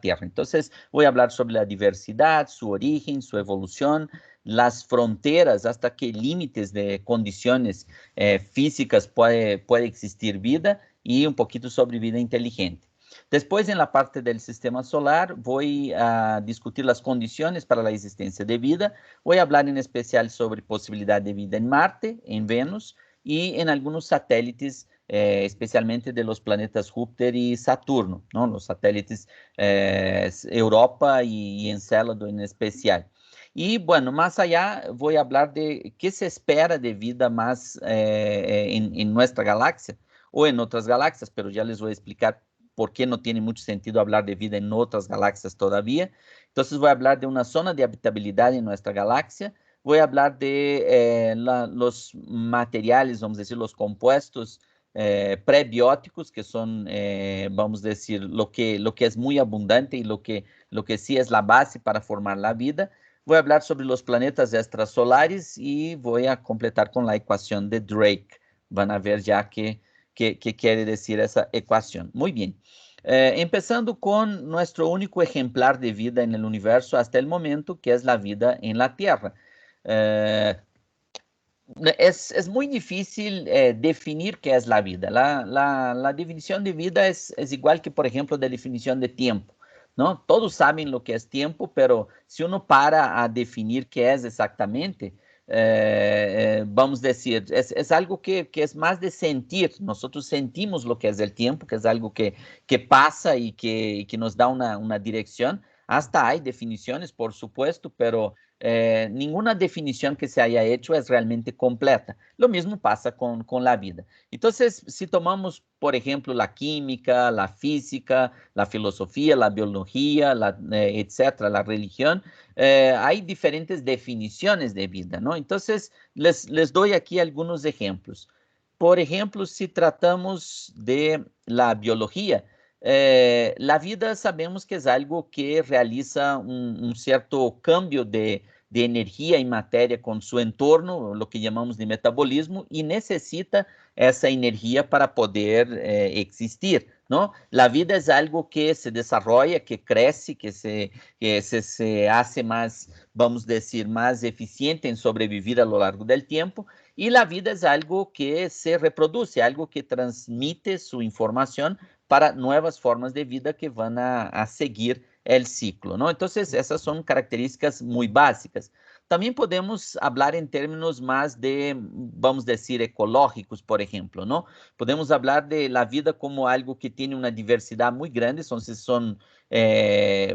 Tierra. Entonces, voy a hablar sobre la diversidad, su origen, su evolución, las fronteras, hasta qué límites de condiciones físicas puede existir vida y un poquito sobre vida inteligente. Después, en la parte del sistema solar, voy a discutir las condiciones para la existencia de vida. Voy a hablar en especial sobre posibilidad de vida en Marte, en Venus y en algunos satélites, especialmente de los planetas Júpiter y Saturno, ¿no? Los satélites Europa y Encélado en especial. Y bueno, más allá voy a hablar de qué se espera de vida más en nuestra galaxia o en otras galaxias, pero ya les voy a explicar por qué no tiene mucho sentido hablar de vida en otras galaxias todavía. Entonces voy a hablar de una zona de habitabilidad en nuestra galaxia, voy a hablar de los materiales, vamos a decir, los compuestos prebióticos, que son, vamos a decir, lo que es muy abundante y lo que sí es la base para formar la vida. Voy a hablar sobre los planetas extrasolares y voy a completar con la ecuación de Drake. Van a ver ya qué quiere decir esa ecuación. Muy bien. Empezando con nuestro único ejemplar de vida en el universo hasta el momento, que es la vida en la Tierra. Es muy difícil definir qué es la vida. La definición de vida es igual que, por ejemplo, la definición de tiempo, ¿no? Todos saben lo que es tiempo, pero si uno para a definir qué es exactamente, vamos a decir, es algo que es más de sentir. Nosotros sentimos lo que es el tiempo, que es algo que pasa y que nos da una dirección. Hasta hay definiciones, por supuesto, pero ninguna definición que se haya hecho es realmente completa. Lo mismo pasa con la vida. Entonces, si tomamos, por ejemplo, la química, la física, la filosofía, la biología, etcétera, la religión, hay diferentes definiciones de vida, ¿no? Entonces, les doy aquí algunos ejemplos. Por ejemplo, si tratamos de la biología, la vida sabemos que es algo que realiza un cierto cambio de energía y materia con su entorno, lo que llamamos de metabolismo, y necesita esa energía para poder existir, ¿no? La vida es algo que se desarrolla, que crece, se hace más, vamos a decir, más eficiente en sobrevivir a lo largo del tiempo, y la vida es algo que se reproduce, algo que transmite su información para nuevas formas de vida que van a seguir el ciclo, ¿no? Entonces, esas son características muy básicas. También podemos hablar en términos más de, vamos a decir, ecológicos, por ejemplo, ¿no? Podemos hablar de la vida como algo que tiene una diversidad muy grande, son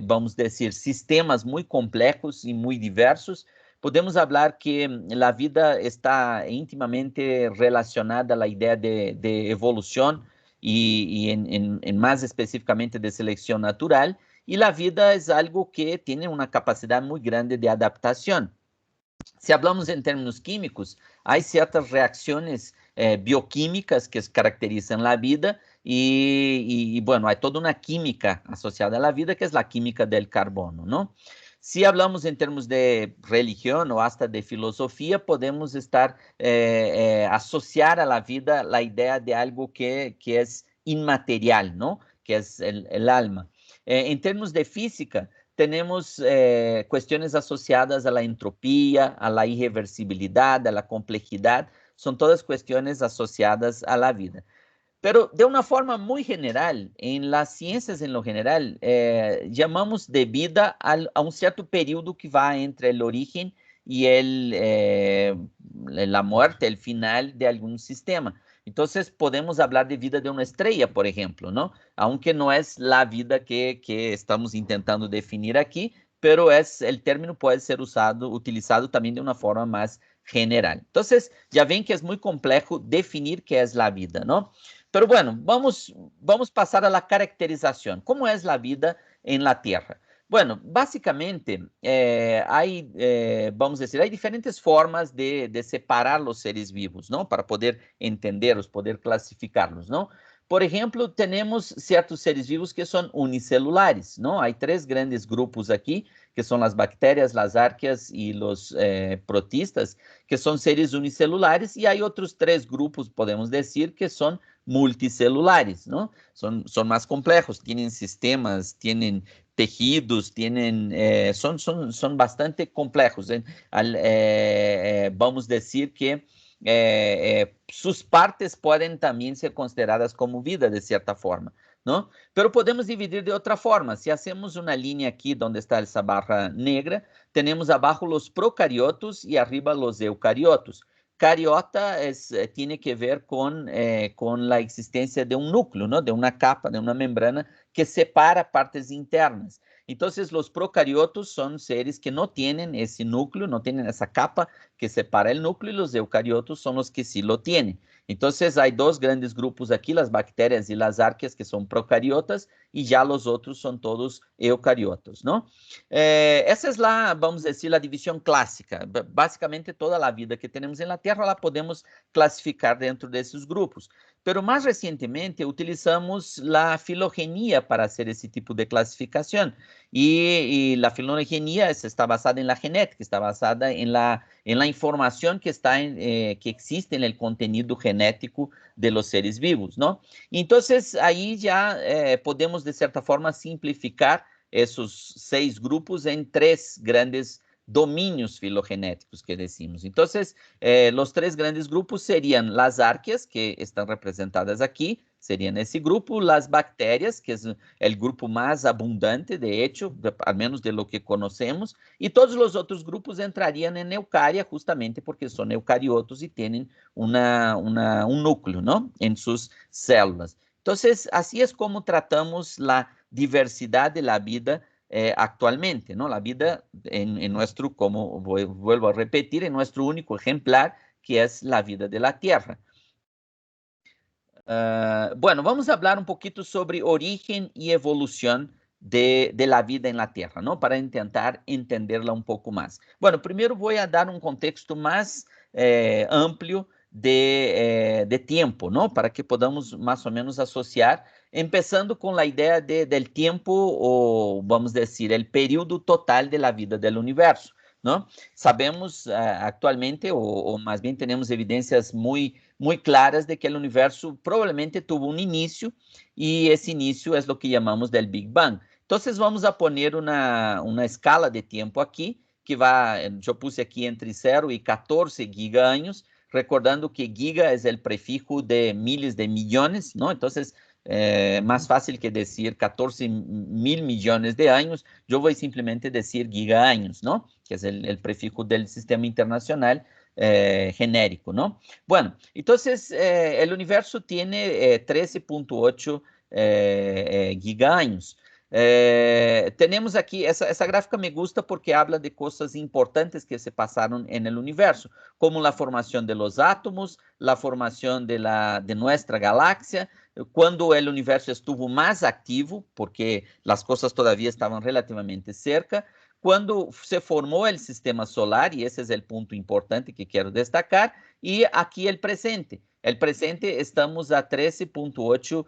vamos a decir, sistemas muy complejos y muy diversos. Podemos hablar que la vida está íntimamente relacionada a la idea de evolución y en más específicamente de selección natural, y la vida es algo que tiene una capacidad muy grande de adaptación. Si hablamos en términos químicos, hay ciertas reacciones bioquímicas que caracterizan la vida bueno, hay toda una química asociada a la vida, que es la química del carbono, ¿no? Si hablamos en términos de religión o hasta de filosofía, podemos asociar a la vida la idea de algo que es inmaterial, ¿no? Que es el alma. En términos de física, tenemos cuestiones asociadas a la entropía, a la irreversibilidad, a la complejidad, son todas cuestiones asociadas a la vida. Pero de una forma muy general, en las ciencias en lo general, llamamos de vida a un cierto periodo que va entre el origen y la muerte, el final de algún sistema. Entonces, podemos hablar de vida de una estrella, por ejemplo, ¿no? Aunque no es la vida que estamos intentando definir aquí, pero el término puede ser utilizado también de una forma más general. Entonces, ya ven que es muy complejo definir qué es la vida, ¿no? Pero bueno, vamos pasar a la caracterización. ¿Cómo es la vida en la Tierra? Bueno, básicamente vamos a decir, hay diferentes formas de separar los seres vivos, ¿no? Para poder entenderlos, poder clasificarlos, ¿no? Por ejemplo, tenemos ciertos seres vivos que son unicelulares, ¿no? Hay tres grandes grupos aquí, que son las bacterias, las arqueas y los protistas, que son seres unicelulares, y hay otros tres grupos, podemos decir, que son multicelulares, ¿no? Son más complejos, tienen sistemas, tienen tejidos, son bastante complejos. Vamos a decir que sus partes pueden también ser consideradas como vida de cierta forma, ¿no? Pero podemos dividir de otra forma. Si hacemos una línea aquí donde está esa barra negra, tenemos abajo los procariotos y arriba los eucariotos. Cariota tiene que ver con la existencia de un núcleo, ¿no? De una capa, de una membrana que separa partes internas. Entonces, los procariotos son seres que no tienen ese núcleo, no tienen esa capa que separa el núcleo, y los eucariotos son los que sí lo tienen. Entonces, hay dos grandes grupos aquí, las bacterias y las arqueas, que son procariotas, y ya los otros son todos eucariotos, ¿no? Essa é vamos dizer, a divisão clássica. Basicamente, toda a vida que temos na Terra, la podemos classificar dentro desses grupos. Pero mais recentemente, utilizamos a filogenia para fazer esse tipo de classificação. E a filogenia está basada na genética, está basada na informação que que existe no contenido genético de los seres vivos, ¿no? Então, aí já podemos, de certa forma, simplificar esses 6 grupos em 3 grandes domínios filogenéticos que decimos. Então, os 3 grandes grupos seriam as arqueas, que estão representadas aqui, seriam esse grupo, as bactérias, que é o grupo mais abundante, de hecho, al menos de lo que conhecemos, e todos os outros grupos entrariam em eucaria, justamente porque são eucariotos e têm um núcleo, ¿no? Em suas células. Então, assim é como tratamos a diversidade da vida actualmente, ¿no? La vida en nuestro, como vuelvo a repetir, en nuestro único ejemplar, que es la vida de la Tierra. Bueno, vamos a hablar un poquito sobre origen y evolución de la vida en la Tierra, ¿no? Para intentar entenderla un poco más. Bueno, primero voy a dar un contexto más amplio de tiempo, ¿no? Para que podamos más o menos asociar, empezando con la idea del tiempo, o vamos a decir, el periodo total de la vida del universo, ¿no? Sabemos actualmente, o más bien tenemos evidencias muy claras de que el universo probablemente tuvo un inicio, y ese inicio es lo que llamamos del Big Bang. Entonces vamos a poner una escala de tiempo aquí, que yo puse aquí entre 0 y 14 gigaños, recordando que giga es el prefijo de miles de millones, ¿no? Entonces, más fácil que decir 14 mil millones de años, yo voy simplemente a decir gigaños, ¿no? Que es el prefijo del sistema internacional genérico, ¿no? Bueno, entonces el universo tiene 13.8 gigaños. Tenemos aquí, essa gráfica me gusta porque habla de cosas importantes que se pasaron en el universo, como la formación de los átomos, la formación de nuestra galaxia, cuando el universo estuvo más activo, porque las cosas todavía estaban relativamente cerca, cuando se formó el sistema solar, y ese es el punto importante que quiero destacar, y aquí el presente. El presente estamos a 13.8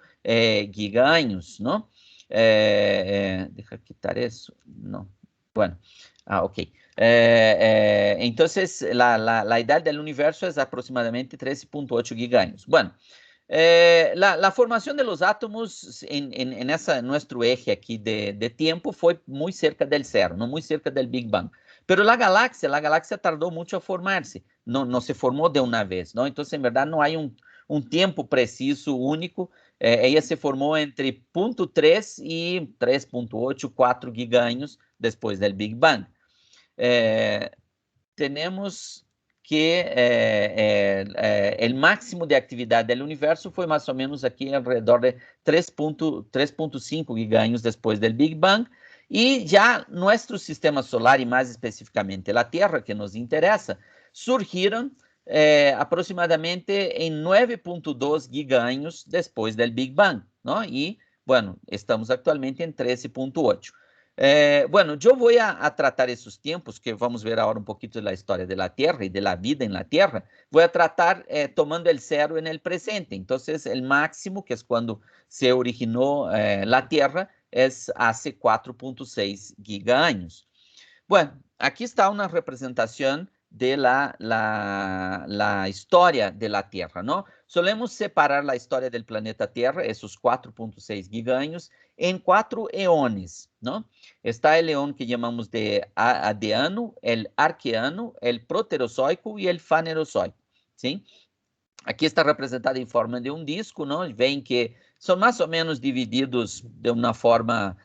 gigaños, ¿no? Deja quitar eso. No. Bueno. Ok. Entonces, la edad del universo es aproximadamente 13.8 gigaños. Bueno, la formación de los átomos en nuestro eje aquí de tiempo fue muy cerca del cero, no muy cerca del Big Bang. Pero la galaxia tardó mucho a formarse, no se formó de una vez, ¿no? Entonces, en verdad, no hay un tiempo preciso, único. Ella se formó entre 0.3 y 3.8, 4 gigaños después del Big Bang. Tenemos que el máximo de actividad del universo fue más o menos aquí alrededor de 3.5 gigaños después del Big Bang, y ya nuestro sistema solar, y más específicamente la Tierra, que nos interesa, surgieron aproximadamente en 9.2 gigaños después del Big Bang, ¿no? Y bueno, estamos actualmente en 13.8. Bueno, yo voy a tratar esos tiempos, que vamos a ver ahora un poquito de la historia de la Tierra y de la vida en la Tierra. Voy a tratar tomando el cero en el presente. Entonces, el máximo, que es cuando se originó la Tierra, es hace 4.6 gigaños. Bueno, aquí está una representación de la historia de la Tierra, ¿no? Solemos separar la historia del planeta Tierra, esos 4.6 gigaños, en 4 eones, ¿no? Está el eón que llamamos de Adeano, el Arqueano, el Proterozoico y el Fanerozoico, ¿sí? Aquí está representada em forma de um disco, não? Veem que são mais ou menos divididos de uma forma,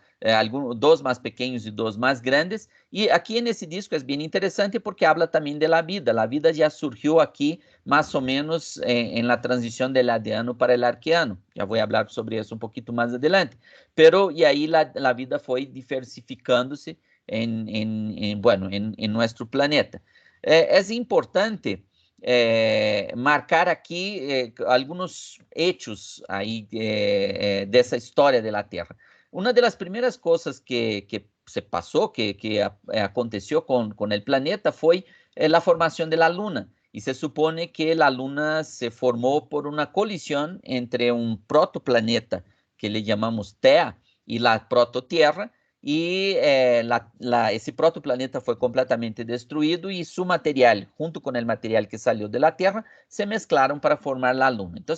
dois mais pequenos e dois mais grandes. E aqui nesse disco é bem interessante porque habla também de la vida. A vida já surgiu aqui mais ou menos em la transição del Adeano para el Arqueano. Já vou falar sobre isso um pouquinho mais adelante. Pero, e aí a vida foi diversificando-se bueno, em nosso planeta. É importante marcar aqui alguns hechos aí dessa história da Terra. Uma das primeiras coisas que se passou, que aconteceu com o planeta, foi a formação da Luna. E se supone que a Luna se formou por uma colisão entre um protoplaneta, que le chamamos Theia, e a prototerra, e esse protoplaneta foi completamente destruído e seu material, junto com o material que saiu da Terra, se mesclaram para formar a Luna. Então,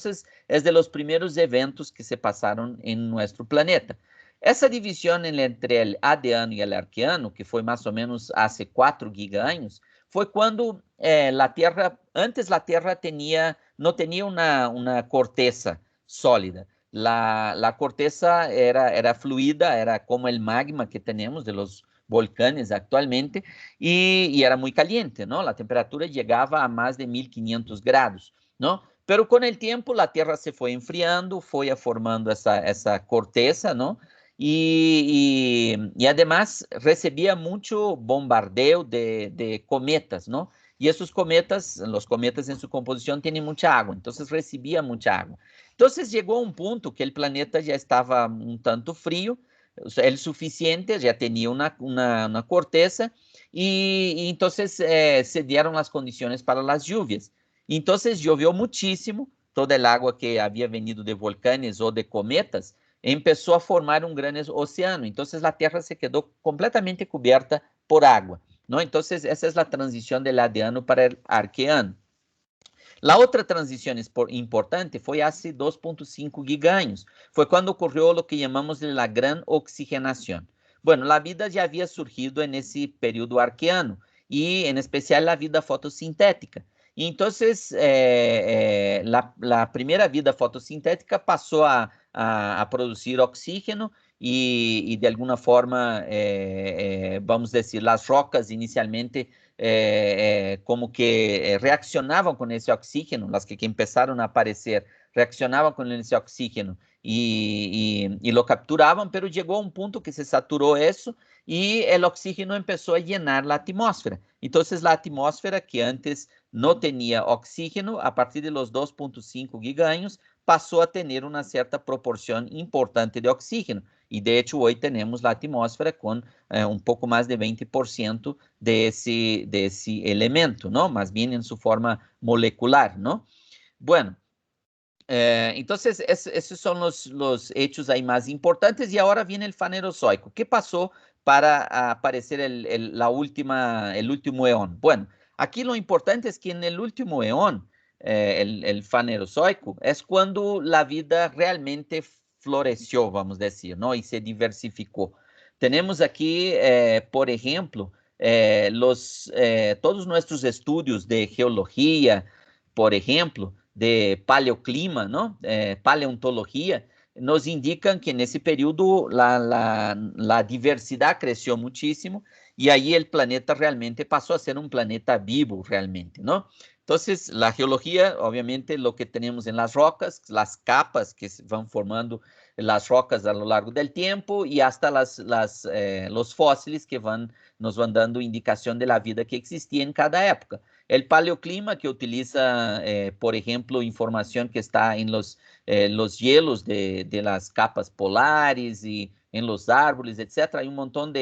é de los primeiros eventos que se passaram em nosso planeta. Essa divisão entre o Adeano e o Arqueano, que foi mais ou menos há 4 gigaños, foi quando a Terra, antes a Terra não tinha uma corteza sólida. La corteza era fluida, era como el magma que tenemos de los volcanes actualmente, y era muy caliente, ¿no? La temperatura llegaba a más de 1500 grados, ¿no? Pero con el tiempo la Tierra se fue enfriando, fue formando esa corteza, ¿no? Y además recibía mucho bombardeo de cometas, ¿no? Y esos cometas, los cometas en su composición tienen mucha agua, entonces recibía mucha agua. Entonces llegó a un punto que el planeta ya estaba un tanto frío, o sea, el suficiente, ya tenía una corteza, y entonces se dieron las condiciones para las lluvias. Entonces llovió muchísimo, toda el agua que había venido de volcanes o de cometas empezó a formar un gran océano. Entonces la Tierra se quedó completamente cubierta por agua, ¿no? Entonces esa es la transición del Adeano para el Arqueano. La outra transição importante foi há 2.5 gigaños. Foi quando ocorreu o que chamamos de la gran oxigenação. Bueno, a vida já havia surgido nesse período arqueano e, em especial, a vida fotossintética. E, então, a primeira vida fotossintética passou a produzir oxígeno e de alguma forma, vamos dizer, as rocas inicialmente como que reaccionavam com esse oxígeno, as que começaram a aparecer reaccionavam com esse oxígeno e lo capturavam, pero chegou a um ponto que se saturou isso e o oxígeno começou a llenar a atmosfera. Então, a atmosfera que antes não tinha oxígeno, a partir de los 2.5 gigaños, passou a ter uma certa proporção importante de oxígeno. E, de hecho, hoje temos a atmosfera com um pouco mais de 20% desse elemento, não? Mais bem em sua forma molecular, não? Bueno, entonces esos son los hechos ahí más importantes y ahora viene el Fanerozoico. ¿Qué pasó para aparecer el último eón? Bueno, aquí lo importante es que en el último eón, el Fanerozoico, es cuando la vida realmente floreció, vamos a decir, ¿no? Y se diversificó. Tenemos aquí, por ejemplo, todos nuestros estudios de geología, por ejemplo, de paleoclima, ¿no? Paleontología, nos indican que nesse período a diversidade cresceu muitíssimo e aí o planeta realmente passou a ser um planeta vivo realmente, ¿no? Então, a geologia, obviamente, lo que temos em las rocas, as capas que vão formando as rocas a lo largo del tempo e hasta los fósiles que nos vão dando indicação de la vida que existia em cada época. El paleoclima, que utiliza, por ejemplo, información que está en los hielos de las capas polares y en los árboles, etcétera. Hay un montón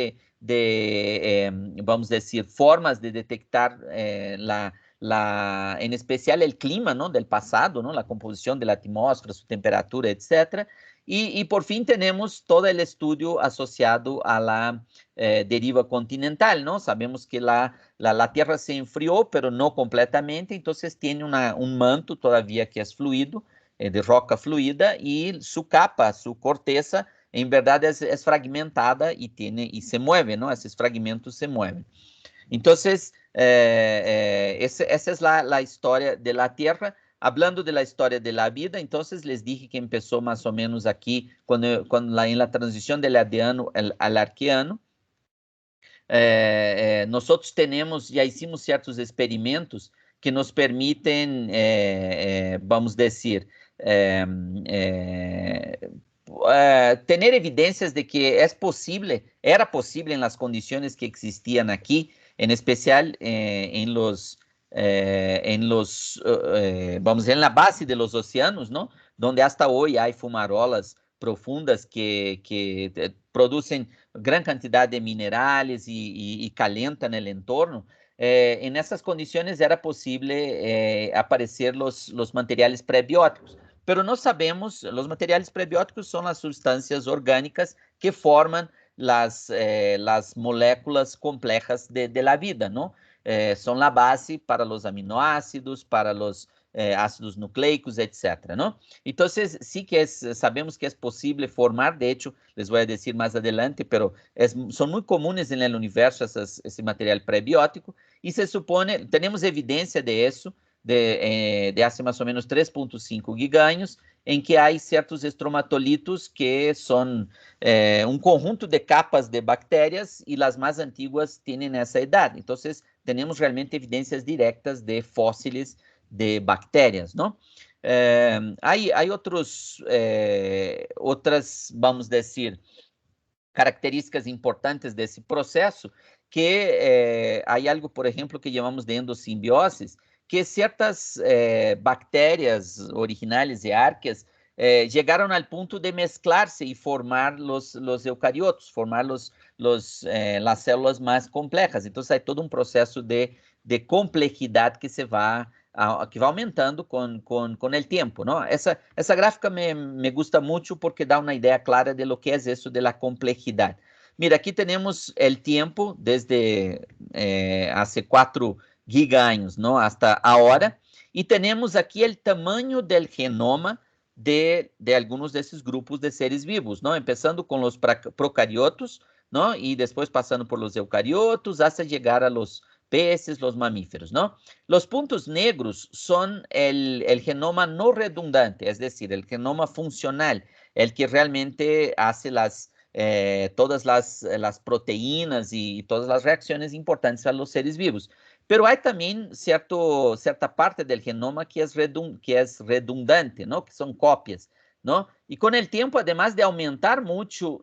vamos a decir, formas de detectar en especial el clima, ¿no? Del pasado, ¿no? La composición de la atmósfera, su temperatura, etcétera. Y por fin tenemos todo el estudio asociado a la deriva continental, ¿no? Sabemos que la Tierra se enfrió, pero no completamente, entonces tiene un manto todavía que es fluido, de roca fluida, y su capa, su corteza, en verdad es fragmentada y se mueve, ¿no? Esos fragmentos se mueven. Entonces, esa es la historia de la Tierra. Hablando de la historia de la vida, entonces les dije que empezó más o menos aquí, en la transición del Adiano al Arqueano. Nosotros ya hicimos ciertos experimentos que nos permiten, vamos decir, eh, eh, tener evidencias de que era posible en las condiciones que existían aquí, en especial vamos a decir, en la base de los océanos, ¿no? Donde hasta hoy hay fumarolas profundas que producen gran cantidad de minerales y calientan el entorno. En esas condiciones era posible aparecer los materiales prebióticos, pero no sabemos, los materiales prebióticos son las sustancias orgánicas que forman las moléculas complejas de la vida, ¿no? Son la base para los aminoácidos, para los ácidos nucleicos, etcétera, ¿no? Entonces, sí que sabemos que es posible formar, de hecho, les voy a decir más adelante, pero son muy comunes en el universo ese material prebiótico y se supone, tenemos evidencia de eso, de hace más o menos 3,5 gigaños, em que há certos estromatolitos que são um conjunto de capas de bactérias e as mais antiguas têm essa idade. Então, temos realmente evidências diretas de fósseis de bactérias, não? Há outras, vamos dizer, características importantes desse processo, que há algo, por exemplo, que chamamos de endossimbiose, que certas bactérias originales e arqueas chegaram ao ponto de mesclar-se e formar os eucariotos, formar as células mais complexas. Então, há todo um processo de complexidade que vai aumentando com o tempo, ¿no? Essa gráfica me gusta muito porque dá uma ideia clara de lo que é isso de la complexidade. Mira, aqui temos o tempo desde hace 4 gigaños, ¿no? Hasta ahora, e temos aqui o tamanho do genoma de alguns desses grupos de seres vivos, ¿no? Empezando com os procariotos, ¿no? E depois passando por los eucariotos, hasta chegar a los peces, los mamíferos, ¿no? Los puntos negros son el genoma no redundante, es decir, el genoma funcional, el que realmente hace todas las proteínas y todas las reacciones importantes a los seres vivos. Pero hay también cierta parte del genoma que es redundante, ¿no? Que son copias, ¿no? Y con el tiempo, además de aumentar mucho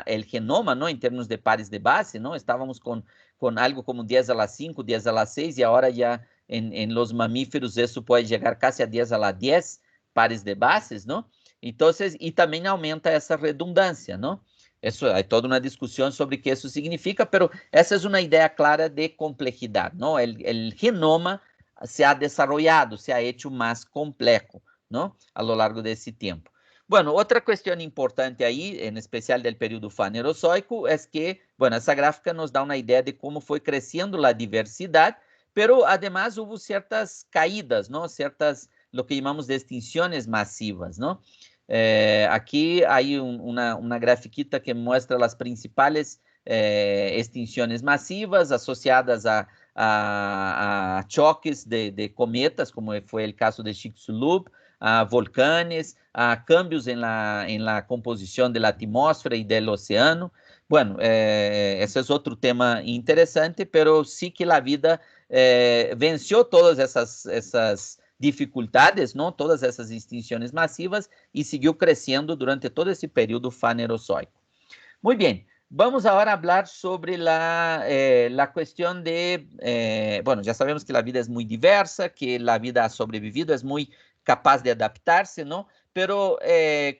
el genoma, ¿no? En términos de pares de base, ¿no? Estábamos con algo como 10 a la 5, 10 a la 6, y ahora ya en los mamíferos eso puede llegar casi a 10 a la 10 pares de bases, ¿no? Entonces, y también aumenta esa redundancia, ¿no? Eso, hay toda una discusión sobre qué eso significa, pero esa es una idea clara de complejidad, ¿no? El genoma se ha desarrollado, se ha hecho más complejo, ¿no? A lo largo de ese tiempo. Bueno, otra cuestión importante ahí, en especial del periodo fanerozoico, es que, bueno, esa gráfica nos da una idea de cómo fue creciendo la diversidad, pero además hubo ciertas caídas, ¿no? Ciertas, lo que llamamos de extinciones masivas, ¿no? Aquí hay una grafiquita que muestra las principales extinciones masivas asociadas a choques de cometas, como fue el caso de Chicxulub, a volcanes, a cambios en la composición de la atmósfera y del océano. Bueno, ese es otro tema interesante, pero sí que la vida venció todas esas dificultades, ¿no? Todas essas extinções massivas e seguiu crescendo durante todo esse período fanerozoico. Muito bem, Vamos ahora a hablar sobre la cuestión de, bueno, ya sabemos que la vida es muy diversa, que la vida ha sobrevivido, es muy capaz de adaptarse, ¿no? Pero,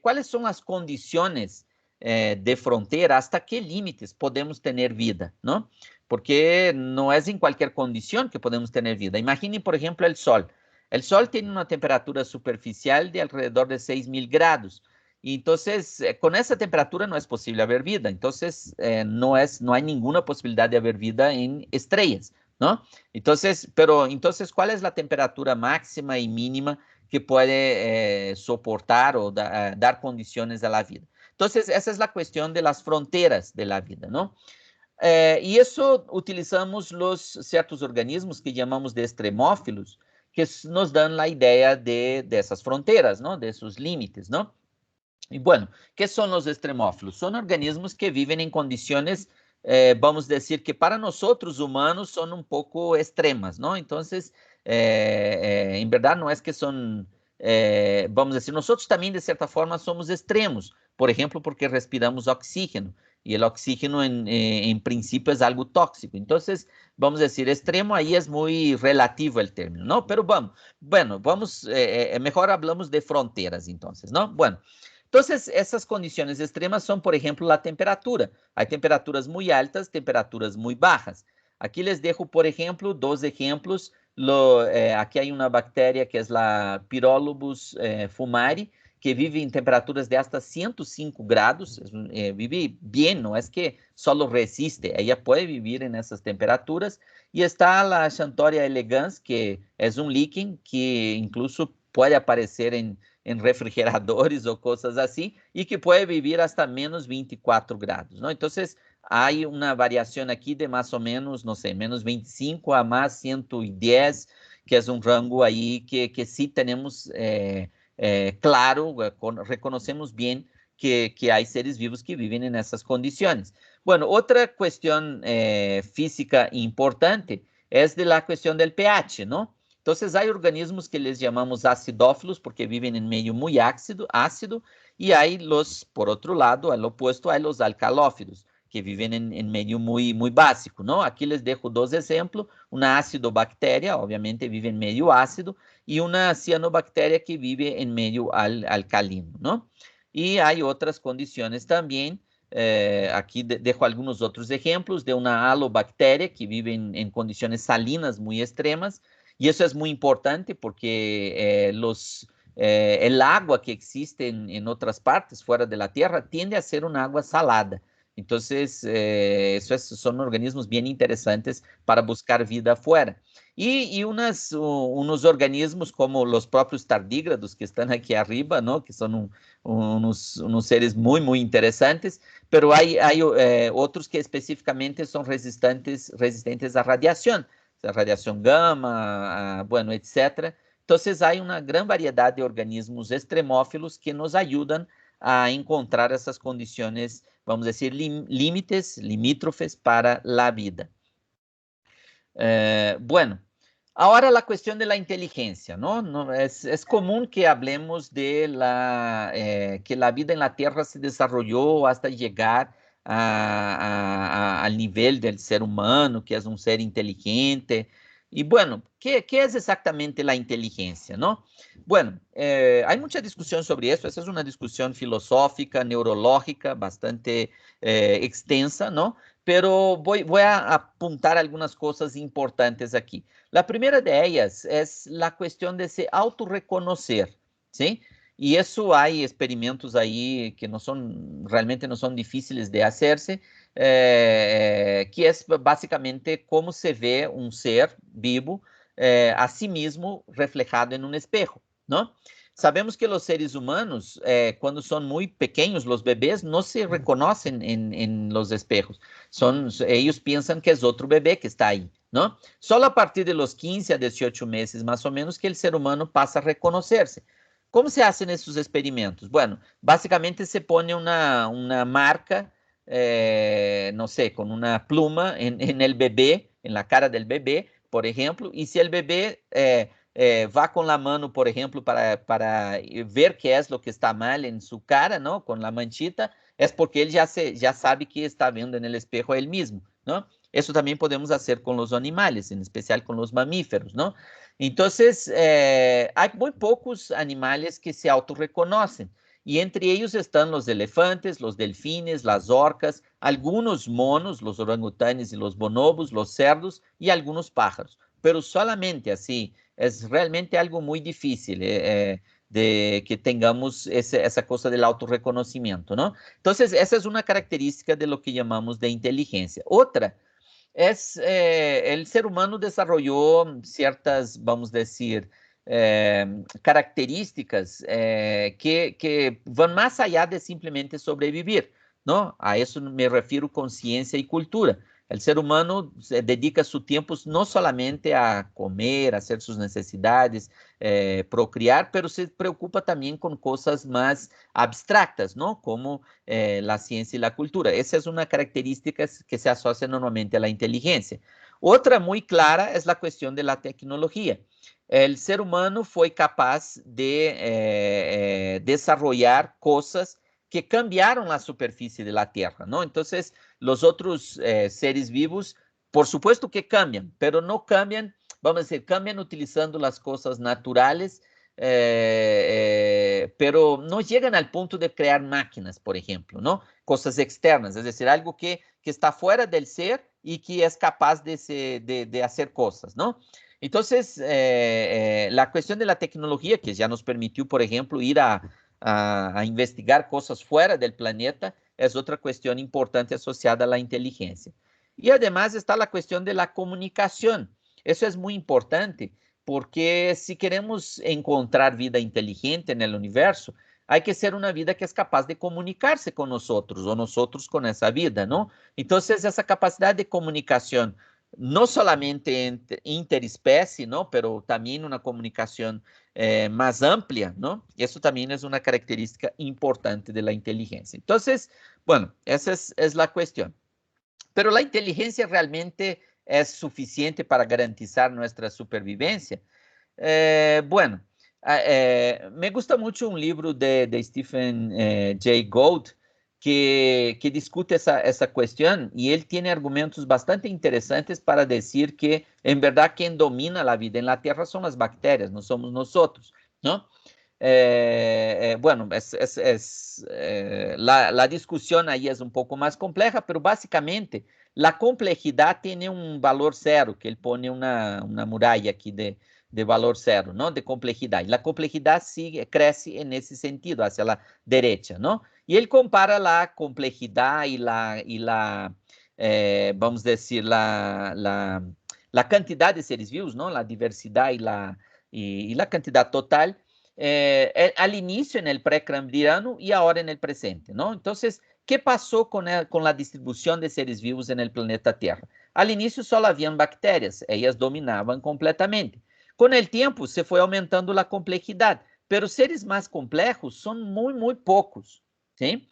¿cuáles son las condiciones de frontera? ¿Hasta qué límites podemos tener vida, ¿no? Porque no es en cualquier condición que podemos tener vida. Imaginen, por ejemplo, el Sol. El Sol tiene una temperatura superficial de alrededor de 6.000 grados. Y entonces, con esa temperatura no es posible haber vida. Entonces, no hay ninguna posibilidad de haber vida en estrellas, ¿no? Entonces, entonces, ¿cuál es la temperatura máxima y mínima que puede soportar o dar condiciones a la vida? Entonces, esa es la cuestión de las fronteras de la vida, ¿no? Y eso utilizamos los ciertos organismos que llamamos de extremófilos, que nos dan la idea de esas fronteras, ¿no? De esos límites, ¿no? Y bueno, ¿qué son los extremófilos? Son organismos que viven en condiciones, vamos a decir que para nosotros humanos son un poco extremas, ¿no? Entonces, en verdad no es que son, vamos a decir, nosotros también de cierta forma somos extremos, por ejemplo, porque respiramos oxígeno y el oxígeno en principio es algo tóxico. Entonces, vamos a decir, extremo ahí es muy relativo el término, ¿no? Pero mejor hablamos de fronteras entonces, ¿no? Bueno. Entonces, essas condições extremas são, por exemplo, a temperatura. Há temperaturas muito altas, temperaturas muito bajas. Aqui les dejo, por exemplo, dois exemplos. Aqui há uma bactéria que é a Pyrolobus fumari, que vive em temperaturas de hasta 105 grados, vive bem, não é que só resiste, ela pode viver nessas temperaturas. E está a Xantoria elegans, que é um líquen que incluso pode aparecer em refrigeradores ou coisas assim, e que pode viver hasta menos 24 grados, ¿no? Entonces, há uma variação aqui de mais ou menos, não sei, menos 25 a mais 110, que é um rango aí que sí temos claro, reconhecemos bem que há seres vivos que vivem nessas condições. Bueno, outra questão física importante é de la questão del pH, ¿no? Entonces, hay organismos que les llamamos acidófilos porque viven en medio muy ácido, y hay por otro lado, al opuesto, hay los alcalófilos que viven en medio muy básico, ¿no? Aquí les dejo dos ejemplos, una acidobacteria, obviamente vive en medio ácido, y una cianobacteria que vive en medio alcalino, ¿no? Y hay otras condiciones también. Aquí dejo algunos otros ejemplos de una halobacteria que vive en condiciones salinas muy extremas. Y eso es muy importante porque el agua que existe en otras partes fuera de la Tierra tiende a ser un agua salada. Entonces, son organismos bien interesantes para buscar vida afuera. Y unos organismos como los propios tardígrados que están aquí arriba, ¿no? Que son unos seres muy interesantes, pero hay otros que específicamente son resistentes a radiación. Radiação gama, bueno, etc. Entonces, há uma grande variedade de organismos extremófilos que nos ajudam a encontrar essas condições, vamos dizer, límites, limítrofes para a vida. Bueno, ahora la cuestión de la inteligencia, ¿no? Es común que hablemos de que la vida en la Tierra se desarrolló hasta llegar al nivel del ser humano, que es un ser inteligente. Y bueno, ¿qué es exactamente la inteligencia, no? Bueno, hay mucha discusión sobre eso. Esa es una discusión filosófica, neurológica, bastante extensa, ¿no? Pero voy a apuntar algunas cosas importantes aquí. La primera de ellas es la cuestión de se autorreconocer, ¿sí? Y eso hay experimentos ahí que realmente no son difíciles de hacerse, que es básicamente cómo se ve un ser vivo a sí mismo reflejado en un espejo, ¿no? Sabemos que los seres humanos, cuando son muy pequeños, los bebés no se reconocen en los espejos. Ellos piensan que es otro bebé que está ahí, ¿no? Solo a partir de los 15 a 18 meses, más o menos, que el ser humano pasa a reconocerse. ¿Cómo se hacen estos experimentos? Bueno, básicamente se pone una marca, no sé, con una pluma en el bebé, en la cara del bebé, por ejemplo, y si el bebé va con la mano, por ejemplo, para ver qué es lo que está mal en su cara, ¿no? Con la manchita, es porque él ya sabe que está viendo en el espejo a él mismo, ¿no? Eso también podemos hacer con los animales, en especial con los mamíferos, ¿no? Entonces, hay muy pocos animales que se autorreconocen. Y entre ellos están los elefantes, los delfines, las orcas, algunos monos, los orangutanes y los bonobos, los cerdos y algunos pájaros. Pero solamente así, es realmente algo muy difícil de que tengamos esa cosa del autorreconocimiento, ¿no? Entonces, esa es una característica de lo que llamamos de inteligencia. Otra es el ser humano desarrolló ciertas, vamos a decir, características que van más allá de simplemente sobrevivir, ¿no? A eso me refiero con ciencia y cultura. El ser humano dedica su tiempo no solamente a comer, a hacer sus necesidades, procriar, pero se preocupa también con cosas más abstractas, ¿no? Como la ciencia y la cultura. Esa es una característica que se asocia normalmente a la inteligencia. Otra muy clara es la cuestión de la tecnología. El ser humano fue capaz de desarrollar cosas que cambiaron la superficie de la Tierra, ¿no? Entonces, los otros seres vivos, por supuesto que cambian, pero no cambian, vamos a decir, cambian utilizando las cosas naturales, pero no llegan al punto de crear máquinas, por ejemplo, ¿no? Cosas externas, es decir, algo que está fuera del ser y que es capaz de hacer cosas, ¿no? Entonces, la cuestión de la tecnología, que ya nos permitió, por ejemplo, ir a investigar cosas fuera del planeta, es otra cuestión importante asociada a la inteligencia. Y además está la cuestión de la comunicación. Eso es muy importante, porque si queremos encontrar vida inteligente en el universo, hay que ser una vida que es capaz de comunicarse con nosotros o nosotros con esa vida, ¿no? Entonces, esa capacidad de comunicación, no solamente interespecie, ¿no? Pero también una comunicación más amplia, ¿no? Eso también es una característica importante de la inteligencia. Entonces, bueno, esa es la cuestión. Pero la inteligencia realmente es suficiente para garantizar nuestra supervivencia. Bueno, me gusta mucho un libro de Stephen Jay Gould que discute esa cuestión y él tiene argumentos bastante interesantes para decir que en verdad quien domina la vida en la Tierra son las bacterias, no somos nosotros, ¿no? Bueno, la discusión ahí es un poco más compleja, pero básicamente la complejidad tiene un valor cero, que él pone una muralla aquí de valor cero, ¿no? De complejidad. Y la complejidad sigue, crece en ese sentido, hacia la derecha, ¿no? Y él compara la complejidad vamos a decir, la cantidad de seres vivos, ¿no? La diversidad y la cantidad total al inicio en el precambriano y ahora en el presente, ¿no? Entonces, ¿qué pasó con la distribución de seres vivos en el planeta Tierra? Al inicio solo habían bacterias, ellas dominaban completamente. Con el tiempo se fue aumentando la complejidad, pero seres más complejos son muy, muy pocos, ¿sí?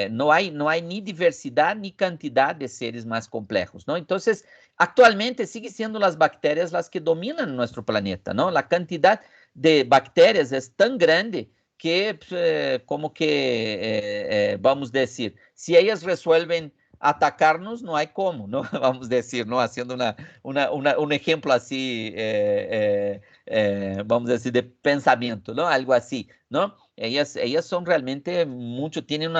No hay ni diversidad ni cantidad de seres más complejos, ¿no? Entonces, actualmente sigue siendo las bacterias las que dominan nuestro planeta, ¿no? La cantidad de bacterias es tan grande que, como que, vamos a decir, si ellas resuelven atacarnos, no hay cómo, ¿no? Vamos a decir, ¿no? Haciendo un ejemplo así, vamos a decir, de pensamiento, ¿no? Algo así, ¿no? Ellas son realmente mucho, tienen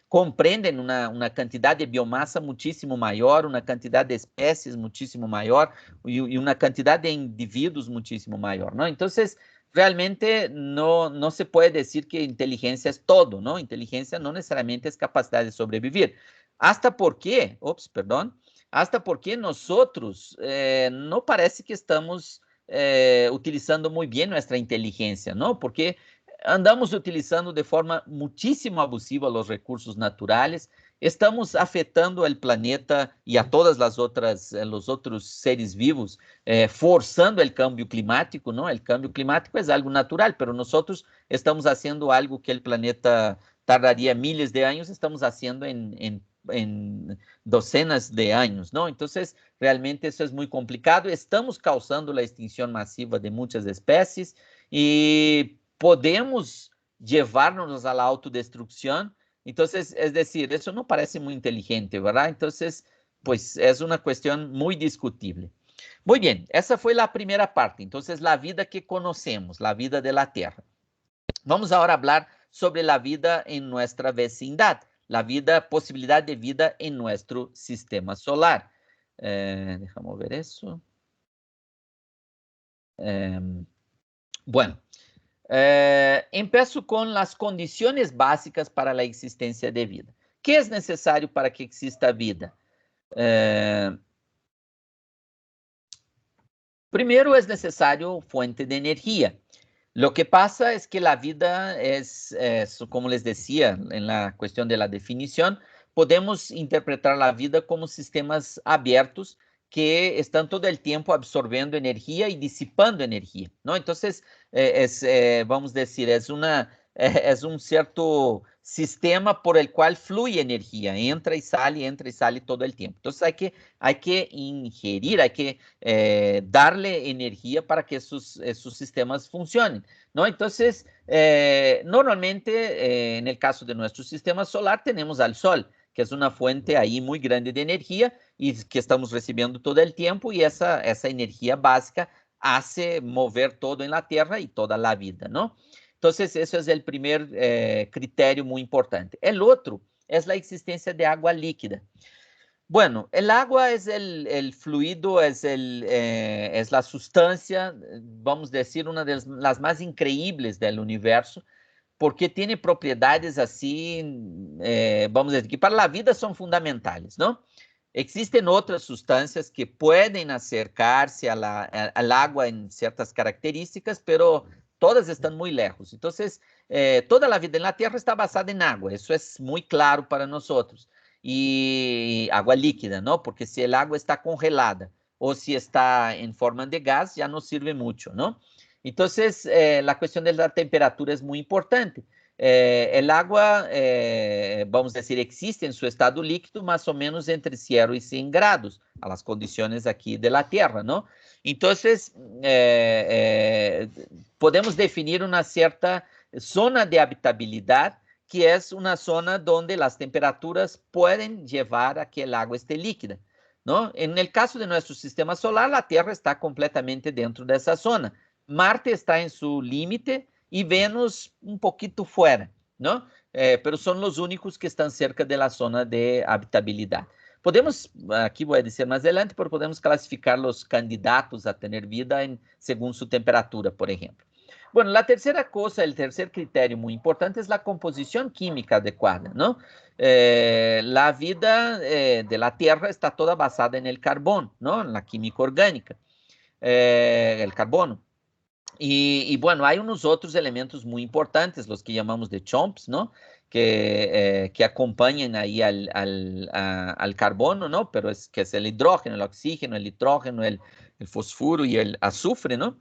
comprenden una cantidad de biomasa muchísimo mayor, una cantidad de especies muchísimo mayor y una cantidad de individuos muchísimo mayor, ¿no? Entonces, realmente no se puede decir que inteligencia es todo, ¿no? Inteligencia no necesariamente es capacidad de sobrevivir. Hasta porque, perdón, hasta porque nosotros no parece que estamos utilizando muy bien nuestra inteligencia, ¿no? Porque andamos utilizando de forma muchísimo abusiva los recursos naturales, estamos afetando el planeta y a todas las otras, los otros seres vivos, forzando el cambio climático, ¿no? El cambio climático es algo natural, pero nosotros estamos haciendo algo que el planeta tardaría miles de años, estamos haciendo en docenas de años, ¿no? Entonces, realmente eso es muy complicado. Estamos causando la extinción masiva de muchas especies y podemos llevarnos a la autodestrucción. Entonces, es decir, eso no parece muy inteligente, ¿verdad? Entonces, pues es una cuestión muy discutible. Muy bien, esa fue la primera parte. Entonces, la vida que conocemos, la vida de la Tierra. Vamos ahora a hablar sobre la vida en nuestra vecindad, la vida, posibilidad de vida en nuestro sistema solar. Déjame ver eso. Bueno, empiezo con las condiciones básicas para la existencia de vida. ¿Qué es necesario para que exista vida? Primero es necesario fuente de energía. Lo que pasa es que la vida es, como les decía en la cuestión de la definición, podemos interpretar la vida como sistemas abiertos que están todo el tiempo absorbiendo energía y disipando energía, ¿no? Entonces, vamos a decir, es un cierto sistema por el cual fluye energía, entra y sale todo el tiempo. Entonces, hay que ingerir, hay que darle energía para que esos sistemas funcionen, ¿no? Entonces, normalmente, en el caso de nuestro sistema solar, tenemos al Sol, que es una fuente ahí muy grande de energía y que estamos recibiendo todo el tiempo, y esa energía básica hace mover todo en la Tierra y toda la vida, ¿no? Entonces, ese es el primer criterio muy importante. El otro es la existencia de agua líquida. Bueno, el agua es el fluido, es la sustancia, vamos a decir, una de las más increíbles del universo, porque tiene propiedades así, vamos a decir, que para la vida son fundamentales, ¿no? Existen otras sustancias que pueden acercarse al agua en ciertas características, pero todas están muy lejos. Entonces, toda la vida en la Tierra está basada en agua, eso es muy claro para nosotros. Y agua líquida, ¿no? Porque si el agua está congelada o si está en forma de gas, ya no sirve mucho, ¿no? Entonces, la cuestión de la temperatura es muy importante. El agua, vamos a decir, existe en su estado líquido más o menos entre 0 y 100 grados, a las condiciones aquí de la Tierra, ¿no? Entonces, podemos definir una cierta zona de habitabilidad, que es una zona donde las temperaturas pueden llevar a que el agua esté líquida, ¿no? En el caso de nuestro sistema solar, la Tierra está completamente dentro de esa zona. Marte está en su límite y Venus un poquito fuera, ¿no? Pero son los únicos que están cerca de la zona de habitabilidad. Podemos, aquí voy a decir más adelante, pero podemos clasificar los candidatos a tener vida según su temperatura, por ejemplo. Bueno, la tercera cosa, el tercer criterio muy importante es la composición química adecuada, ¿no? La vida de la Tierra está toda basada en el carbón, ¿no? En la química orgánica, el carbono. Bueno, hay unos otros elementos muy importantes, los que llamamos de chomps, ¿no? Que acompañan ahí al carbono, ¿no? Pero que es el hidrógeno, el oxígeno, el nitrógeno, el fosfuro y el azufre, ¿no?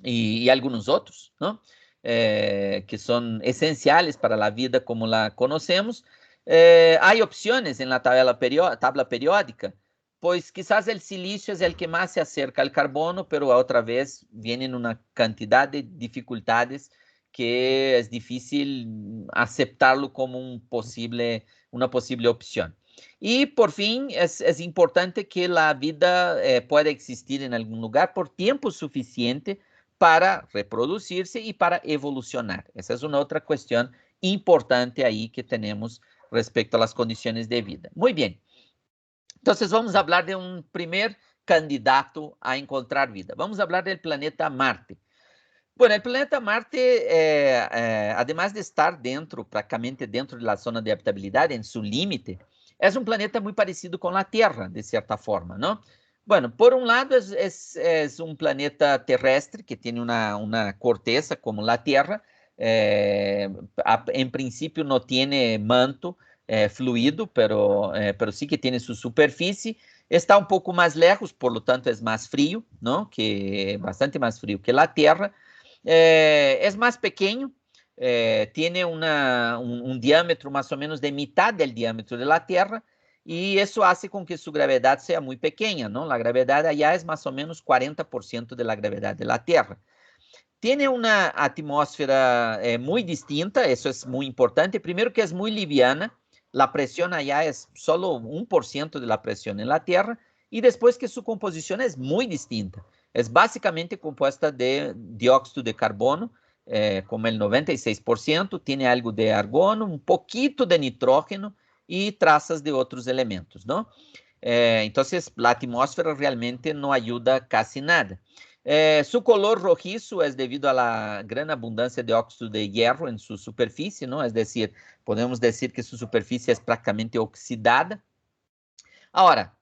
Y algunos otros, ¿no? Que son esenciales para la vida como la conocemos. Hay opciones en la tabla periódica, pues quizás el silicio es el que más se acerca al carbono, pero otra vez vienen una cantidad de dificultades que es difícil aceptarlo como una posible opción. Y por fin es importante que la vida pueda existir en algún lugar por tiempo suficiente para reproducirse y para evolucionar. Esa es una otra cuestión importante ahí que tenemos respecto a las condiciones de vida. Muy bien. Entonces vamos a hablar de un primer candidato a encontrar vida. Vamos a hablar del planeta Marte. Bueno, el planeta Marte, además de estar prácticamente dentro de la zona de habitabilidad, en su límite, es un planeta muy parecido con la Tierra, de cierta forma, ¿no? Bueno, por un lado es un planeta terrestre que tiene una corteza como la Tierra. En principio no tiene manto fluido, pero sí que tiene su superficie. Está un poco más lejos, por lo tanto es más frío, ¿no? Bastante más frío que la Tierra. Es más pequeño, tiene un diámetro más o menos de mitad del diámetro de la Tierra, y eso hace con que su gravedad sea muy pequeña, ¿no? La gravedad allá es más o menos 40% de la gravedad de la Tierra. Tiene una atmósfera muy distinta, eso es muy importante. Primero que es muy liviana, la presión allá es solo 1% de la presión en la Tierra, y después que su composición es muy distinta. Es básicamente compuesta de dióxido de carbono, como el 96%, tiene algo de argón, un poquito de nitrógeno y trazas de otros elementos, ¿no? Entonces, la atmósfera realmente no ayuda casi nada. Su color rojizo es debido a la gran abundancia de óxido de hierro en su superficie, ¿no? Es decir, podemos decir que su superficie es prácticamente oxidada. Ahora,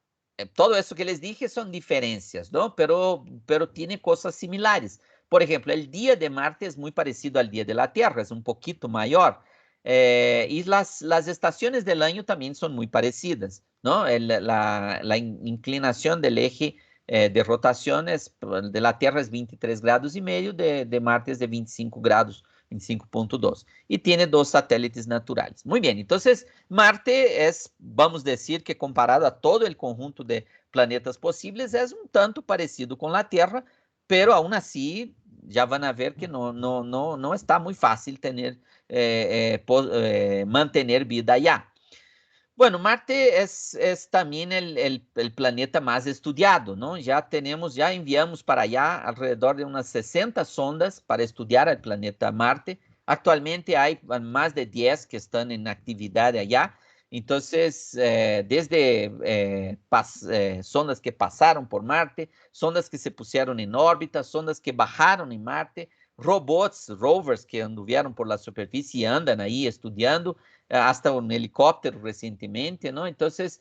todo eso que les dije son diferencias, ¿no? Pero tiene cosas similares. Por ejemplo, el día de Marte es muy parecido al día de la Tierra, es un poquito mayor. Y las estaciones del año también son muy parecidas, ¿no? La inclinación del eje de rotación de la Tierra es 23 grados y medio, de Marte es de 25 grados, 25,2. Y tiene dos satélites naturales. Muy bien, entonces Marte es, vamos decir que comparado a todo el conjunto de planetas posibles, es un tanto parecido con la Tierra, pero aún así ya van a ver que no está muy fácil mantener vida allá. Bueno, Marte es también el planeta más estudiado, ¿no? Ya enviamos para allá alrededor de unas 60 sondas para estudiar el planeta Marte. Actualmente hay más de 10 que están en actividad allá. Entonces, desde sondas que pasaron por Marte, sondas que se pusieron en órbita, sondas que bajaron en Marte, robots, rovers que anduvieron por la superficie y andan ahí estudiando, hasta un helicóptero recientemente, ¿no? Entonces,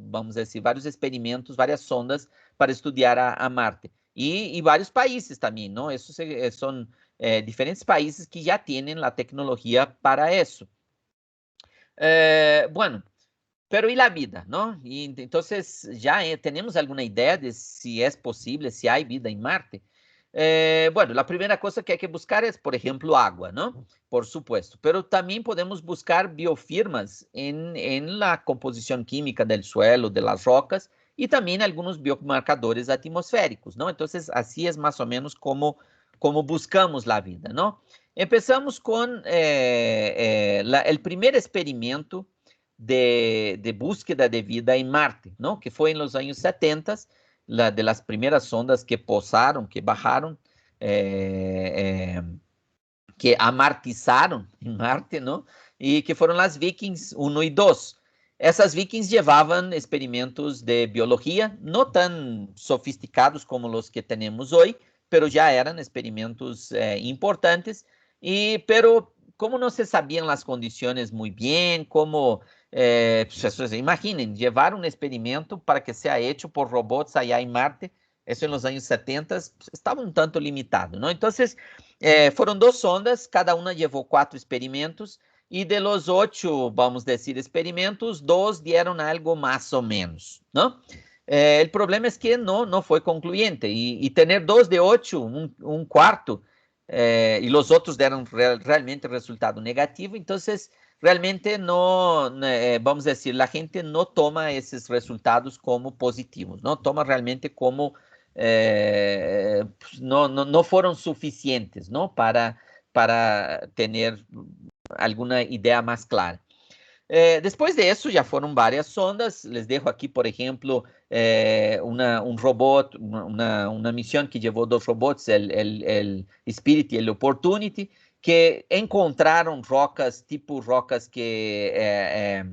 vamos a decir, varios experimentos, varias sondas para estudiar a Marte. Y varios países también, ¿no? Son diferentes países que ya tienen la tecnología para eso. Bueno, pero ¿y la vida, no? Y entonces ya tenemos alguna idea de si es posible, si hay vida en Marte. Bueno, la primera cosa que hay que buscar es, por ejemplo, agua, ¿no? Por supuesto, pero también podemos buscar biofirmas en la composición química del suelo, de las rocas, y también algunos biomarcadores atmosféricos, ¿no? Entonces, así es más o menos como buscamos la vida, ¿no? Empezamos con el primer experimento de búsqueda de vida en Marte, ¿no? Que fue en los años 70, de las primeras sondas que posaron, que bajaron, que amartizaron en Marte, ¿no? Y que fueron las Vikings 1 y 2. Essas Vikings llevaban experimentos de biología, no tan sofisticados como los que tenemos hoy, pero ya eran experimentos importantes. Pero como no se sabían las condiciones muy bien, pues, imaginen, llevar un experimento para que sea hecho por robots allá en Marte, eso en los años 70, pues, estaba un tanto limitado, ¿no? Entonces, fueron dos sondas, cada una llevó 4 experimentos, y de los 8, vamos a decir, experimentos, 2 dieron algo más o menos, ¿no? El problema es que no fue concluyente, y tener 2 de 8, un cuarto, y los otros dieron realmente resultado negativo. Entonces realmente no, vamos a decir, la gente no toma esos resultados como positivos, no toma realmente como pues, no fueron suficientes, ¿no? Para tener alguna idea más clara. Después de eso ya fueron varias sondas. Les dejo aquí, por ejemplo, un robot, una misión que llevó 2 robots, el Spirit y el Opportunity, que encontraron rocas, tipo rocas que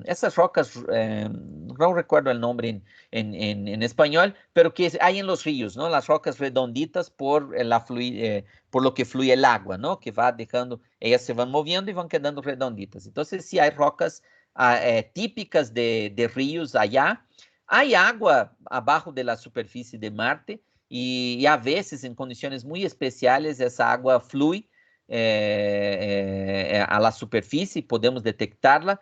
esas rocas, no recuerdo el nombre en español, pero que hay en los ríos, ¿no? Las rocas redonditas por lo que fluye el agua, ¿no? Que va dejando, ellas se van moviendo y van quedando redonditas. Entonces, si hay rocas típicas de ríos allá, hay agua abajo de la superficie de Marte, y a veces en condiciones muy especiales esa agua fluye a la superficie, podemos detectarla.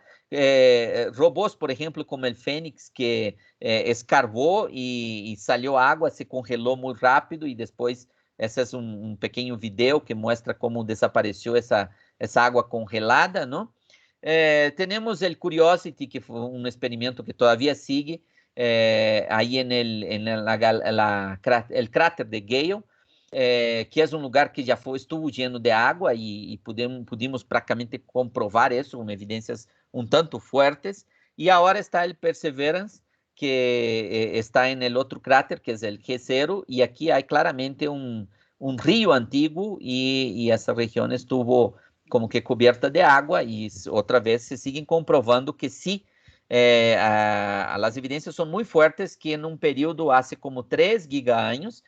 Robôs, por ejemplo, como el Fénix, que escarbó y salió agua, se congeló muy rápido, y después esse é um pequeno video que mostra como desapareceu essa água congelada, não? Temos o Curiosity, que foi um experimento que todavía sigue, ahí el cráter de Gale, que es un lugar que ya estuvo lleno de agua y pudimos prácticamente comprobar eso con evidencias un tanto fuertes. Y ahora está el Perseverance, que está en el otro cráter, que es el G0, y aquí hay claramente un río antiguo y esa región estuvo como que cubierta de agua y otra vez se siguen comprobando que sí, las evidencias son muy fuertes que en un periodo hace como 3 gigaños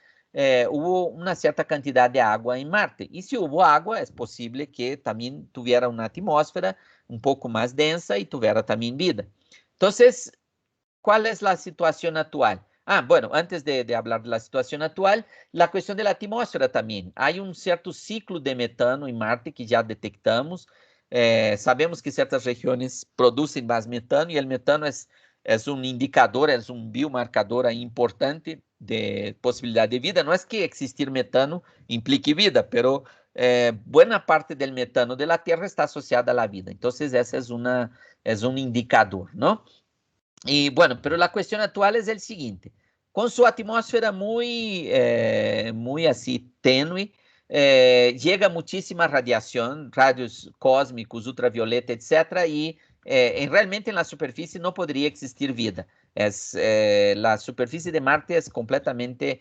hubo una cierta cantidad de agua en Marte. Y si hubo agua, es posible que también tuviera una atmósfera un poco más densa y tuviera también vida. Entonces, ¿cuál es la situación actual? Bueno, antes de hablar de la situación actual, la cuestión de la atmósfera también. Hay un cierto ciclo de metano en Marte que ya detectamos. Sabemos que ciertas regiones producen más metano y el metano es un indicador, es un biomarcador importante de posibilidad de vida. No es que existir metano implique vida, pero buena parte del metano de la Tierra está asociada a la vida. Entonces, ese es un indicador, ¿no? Y bueno, pero la cuestión actual es el siguiente. Con su atmósfera muy así tenue, llega muchísima radiación, rayos cósmicos, ultravioleta, etcétera, y realmente en la superficie no podría existir vida. La superficie de Marte es completamente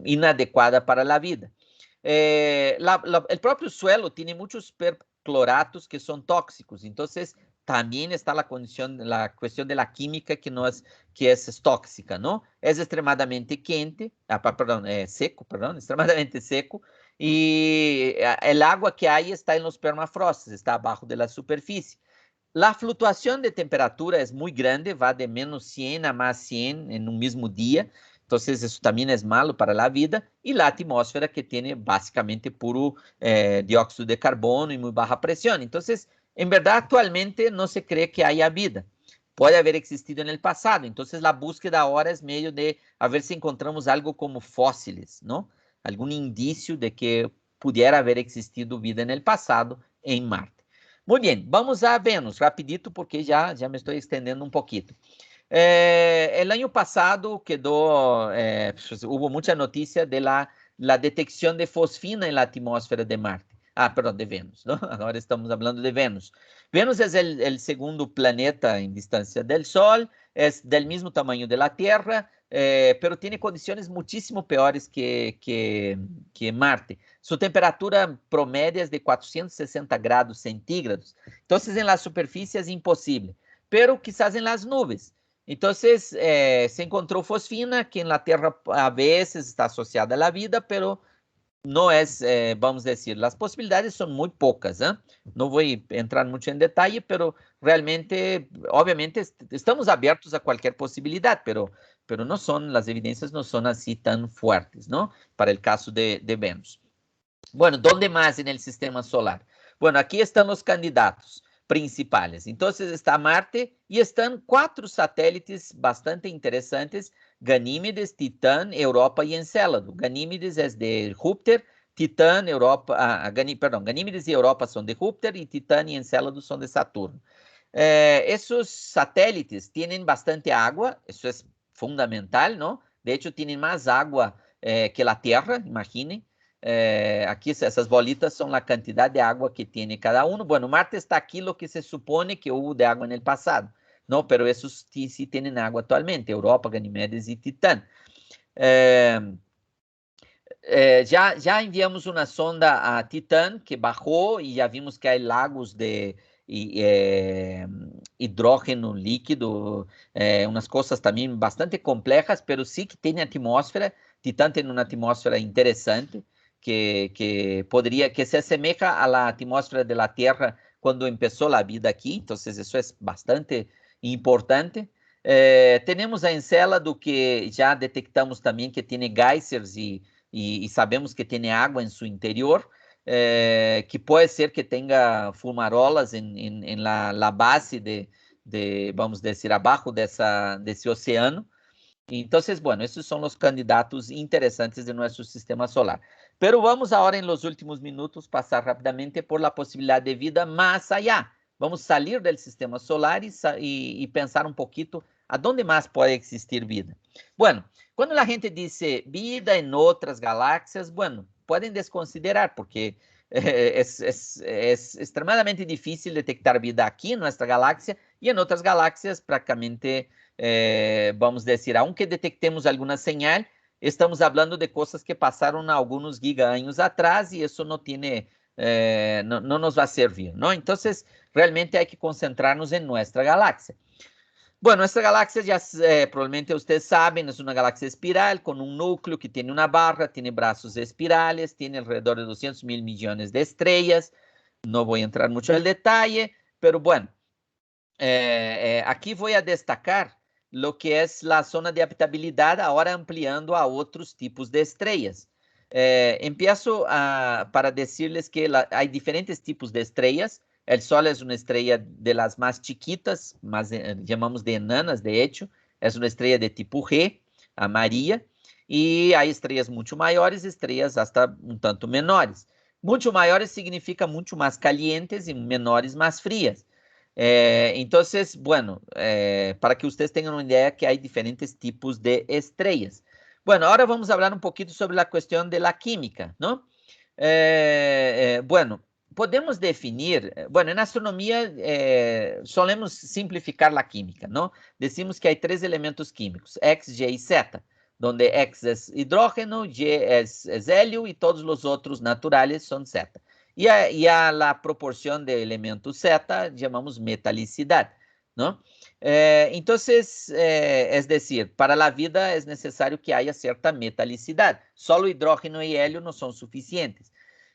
inadecuada para la vida. El propio suelo tiene muchos percloratos que son tóxicos, entonces también está la cuestión de la química que es tóxica, ¿no? Es extremadamente seco, extremadamente seco, y el agua que hay está en los permafrostos, está abajo de la superficie. La fluctuación de temperatura es muy grande, va de menos 100 a más 100 en un mismo día, entonces eso también es malo para la vida, y la atmósfera que tiene básicamente puro dióxido de carbono y muy baja presión. Entonces, en verdad, actualmente no se cree que haya vida. Puede haber existido en el pasado. Entonces, la búsqueda ahora es medio de a ver si encontramos algo como fósiles, ¿no? Algún indicio de que pudiera haber existido vida en el pasado en Marte. Muy bien, vamos a Venus, rapidito, porque ya me estoy extendiendo un poquito. El año pasado hubo mucha noticia de la detección de fosfina en la atmósfera de Marte. Perdón, de Venus, ¿no? Ahora estamos hablando de Venus. Venus es el segundo planeta en distancia del Sol, es del mismo tamaño de la Tierra, pero tiene condiciones muchísimo peores que Marte. Su temperatura promedio es de 460 grados centígrados. Entonces, en la superficie es imposible, pero quizás en las nubes. Entonces, se encontró fosfina, que en la Tierra a veces está asociada a la vida, pero no es, vamos a decir, las posibilidades son muy pocas, ¿eh? No voy a entrar mucho en detalle, pero realmente, obviamente, estamos abiertos a cualquier posibilidad, pero no son, las evidencias no son así tan fuertes, ¿no? Para el caso de Venus. Bueno, ¿dónde más en el sistema solar? Bueno, aquí están los candidatos principales. Entonces está Marte y están 4 satélites bastante interesantes: Ganímedes, Titán, Europa y Encélado. Ganímedes es de Júpiter, Titán, Ganímedes y Europa son de Júpiter y Titán y Encélado son de Saturno. Esos satélites tienen bastante agua, eso es fundamental, ¿no? De hecho, tienen más agua que la Tierra, imaginen. Aquí essas bolitas são a quantidade de água que tem cada um. Bueno, Marte está aqui lo que se supone que hubo de água no passado, não? Pero esses sí tienen água atualmente, Europa, Ganímedes e Titã. Já enviamos uma sonda a Titã, que bajou e já vimos que há lagos de hidrógeno líquido, umas coisas também bastante complexas, pero sí que tem atmosfera. Titã tem uma atmosfera interessante que se asemeja a la atmósfera de la Tierra cuando empezó la vida aquí, entonces eso es bastante importante. Tenemos a Encélado, que ya detectamos también que tiene geysers y sabemos que tiene agua en su interior, que puede ser que tenga fumarolas en la base vamos decir, abajo de ese océano. Entonces, bueno, estos son los candidatos interesantes de nuestro sistema solar. Pero vamos ahora en los últimos minutos pasar rápidamente por la posibilidad de vida más allá. Vamos salir del sistema solar y pensar un poquito ¿Dónde más puede existir vida? Bueno, cuando la gente dice vida en otras galaxias, bueno, pueden desconsiderar porque es extremadamente difícil detectar vida aquí en nuestra galaxia y en otras galaxias prácticamente, vamos a decir, aunque detectemos alguna señal, estamos hablando de cosas que pasaron algunos gigaños atrás y eso no tiene, no nos va a servir, ¿no? Entonces, realmente hay que concentrarnos en nuestra galaxia. Bueno, nuestra galaxia ya probablemente ustedes saben, es una galaxia espiral con un núcleo que tiene una barra, tiene brazos espirales, tiene alrededor de 200 mil millones de estrellas. No voy a entrar mucho en el detalle, pero bueno, aquí voy a destacar lo que es la zona de habitabilidad, ahora ampliando a otros tipos de estrellas. Empiezo para decirles que hay diferentes tipos de estrellas. El Sol es una estrella de las más chiquitas, llamamos de enanas, de hecho. Es una estrella de tipo G, a María. Y hay estrellas mucho mayores, estrellas hasta un tanto menores. Mucho mayores significa mucho más calientes y menores más frías. Entonces, bueno, para que ustedes tengan una idea que hay diferentes tipos de estrellas. Bueno, ahora vamos a hablar un poquito sobre la cuestión de la química, ¿no? Bueno, podemos definir, bueno, en astronomía solemos simplificar la química, ¿no? Decimos que hay tres elementos químicos, X, Y y Z, donde X es hidrógeno, Y es helio y todos los otros naturales son Z. Y a la proporción de elemento Z llamamos metalicidad, ¿no? Entonces, es decir, para la vida es necesario que haya cierta metalicidad. Solo hidrógeno y helio no son suficientes.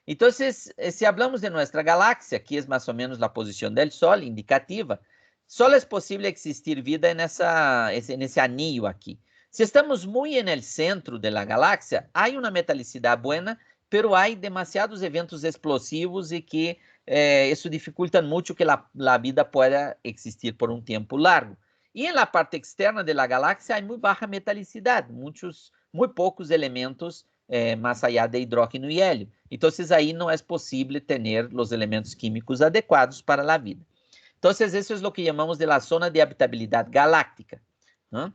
Entonces, si hablamos de nuestra galaxia, que es más o menos la posición del Sol, indicativa, solo es posible existir vida en ese anillo aquí. Si estamos muy en el centro de la galaxia, hay una metalicidad buena, pero hay demasiados eventos explosivos y que eso dificulta mucho que la vida pueda existir por un tiempo largo. Y en la parte externa de la galaxia hay muy baja metalicidad, muy pocos elementos más allá de hidrógeno y helio. Entonces ahí no es posible tener los elementos químicos adecuados para la vida. Entonces eso es lo que llamamos de la zona de habitabilidad galáctica, ¿no?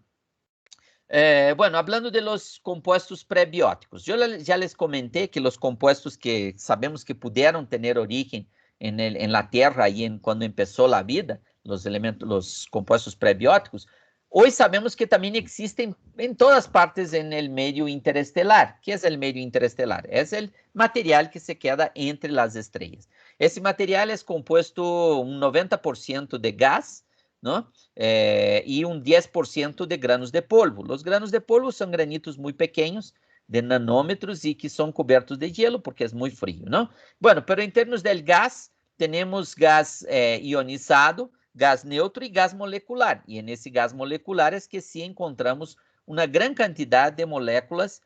Bueno, hablando de los compuestos prebióticos, yo ya les comenté que los compuestos que sabemos que pudieron tener origen en la Tierra y cuando empezó la vida, los compuestos prebióticos, hoy sabemos que también existen en todas partes en el medio interestelar. ¿Qué es el medio interestelar? Es el material que se queda entre las estrellas. Ese material es compuesto un 90% de gas, ¿no? Y un 10% de granos de polvo. Los granos de polvo son granitos muy pequeños, de nanómetros, y que son cubiertos de hielo porque es muy frío, ¿no? Bueno, pero en términos del gas, tenemos gas ionizado, gas neutro y gas molecular. Y en ese gas molecular es que sí encontramos una gran cantidad de moléculas.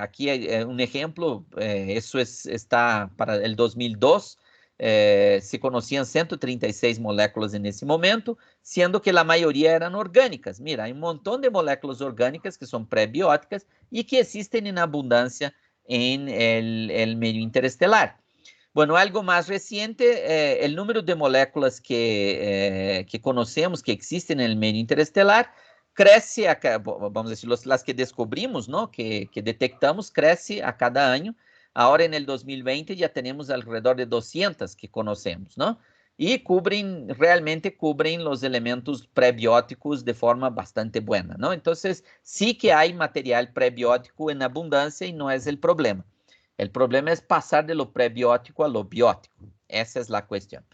Aquí hay un ejemplo, eso está para el 2002. Se conocían 136 moléculas en ese momento, siendo que la mayoría eran orgánicas. Mira, hay un montón de moléculas orgánicas que son prebióticas y que existen en abundancia en el medio interestelar. Bueno, algo más reciente, el número de moléculas que conocemos que existen en el medio interestelar crece, vamos a decir, las que descubrimos, ¿no? Que detectamos, crece a cada año. Ahora en el 2020 ya tenemos alrededor de 200 que conocemos, ¿no? Y realmente cubren los elementos prebióticos de forma bastante buena, ¿no? Entonces, sí que hay material prebiótico en abundancia y no es el problema. El problema es pasar de lo prebiótico a lo biótico. Esa es la cuestión.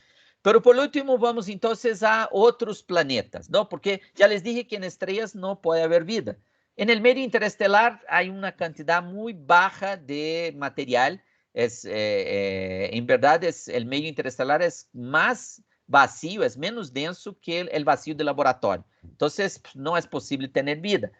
Pero por último, vamos entonces a otros planetas, ¿no? Porque ya les dije que en estrellas no puede haber vida. En el medio interestelar hay una cantidad muy baja de material. En verdad, el medio interestelar es más vacío, es menos denso que el vacío de laboratorio. Entonces, no es posible tener vida.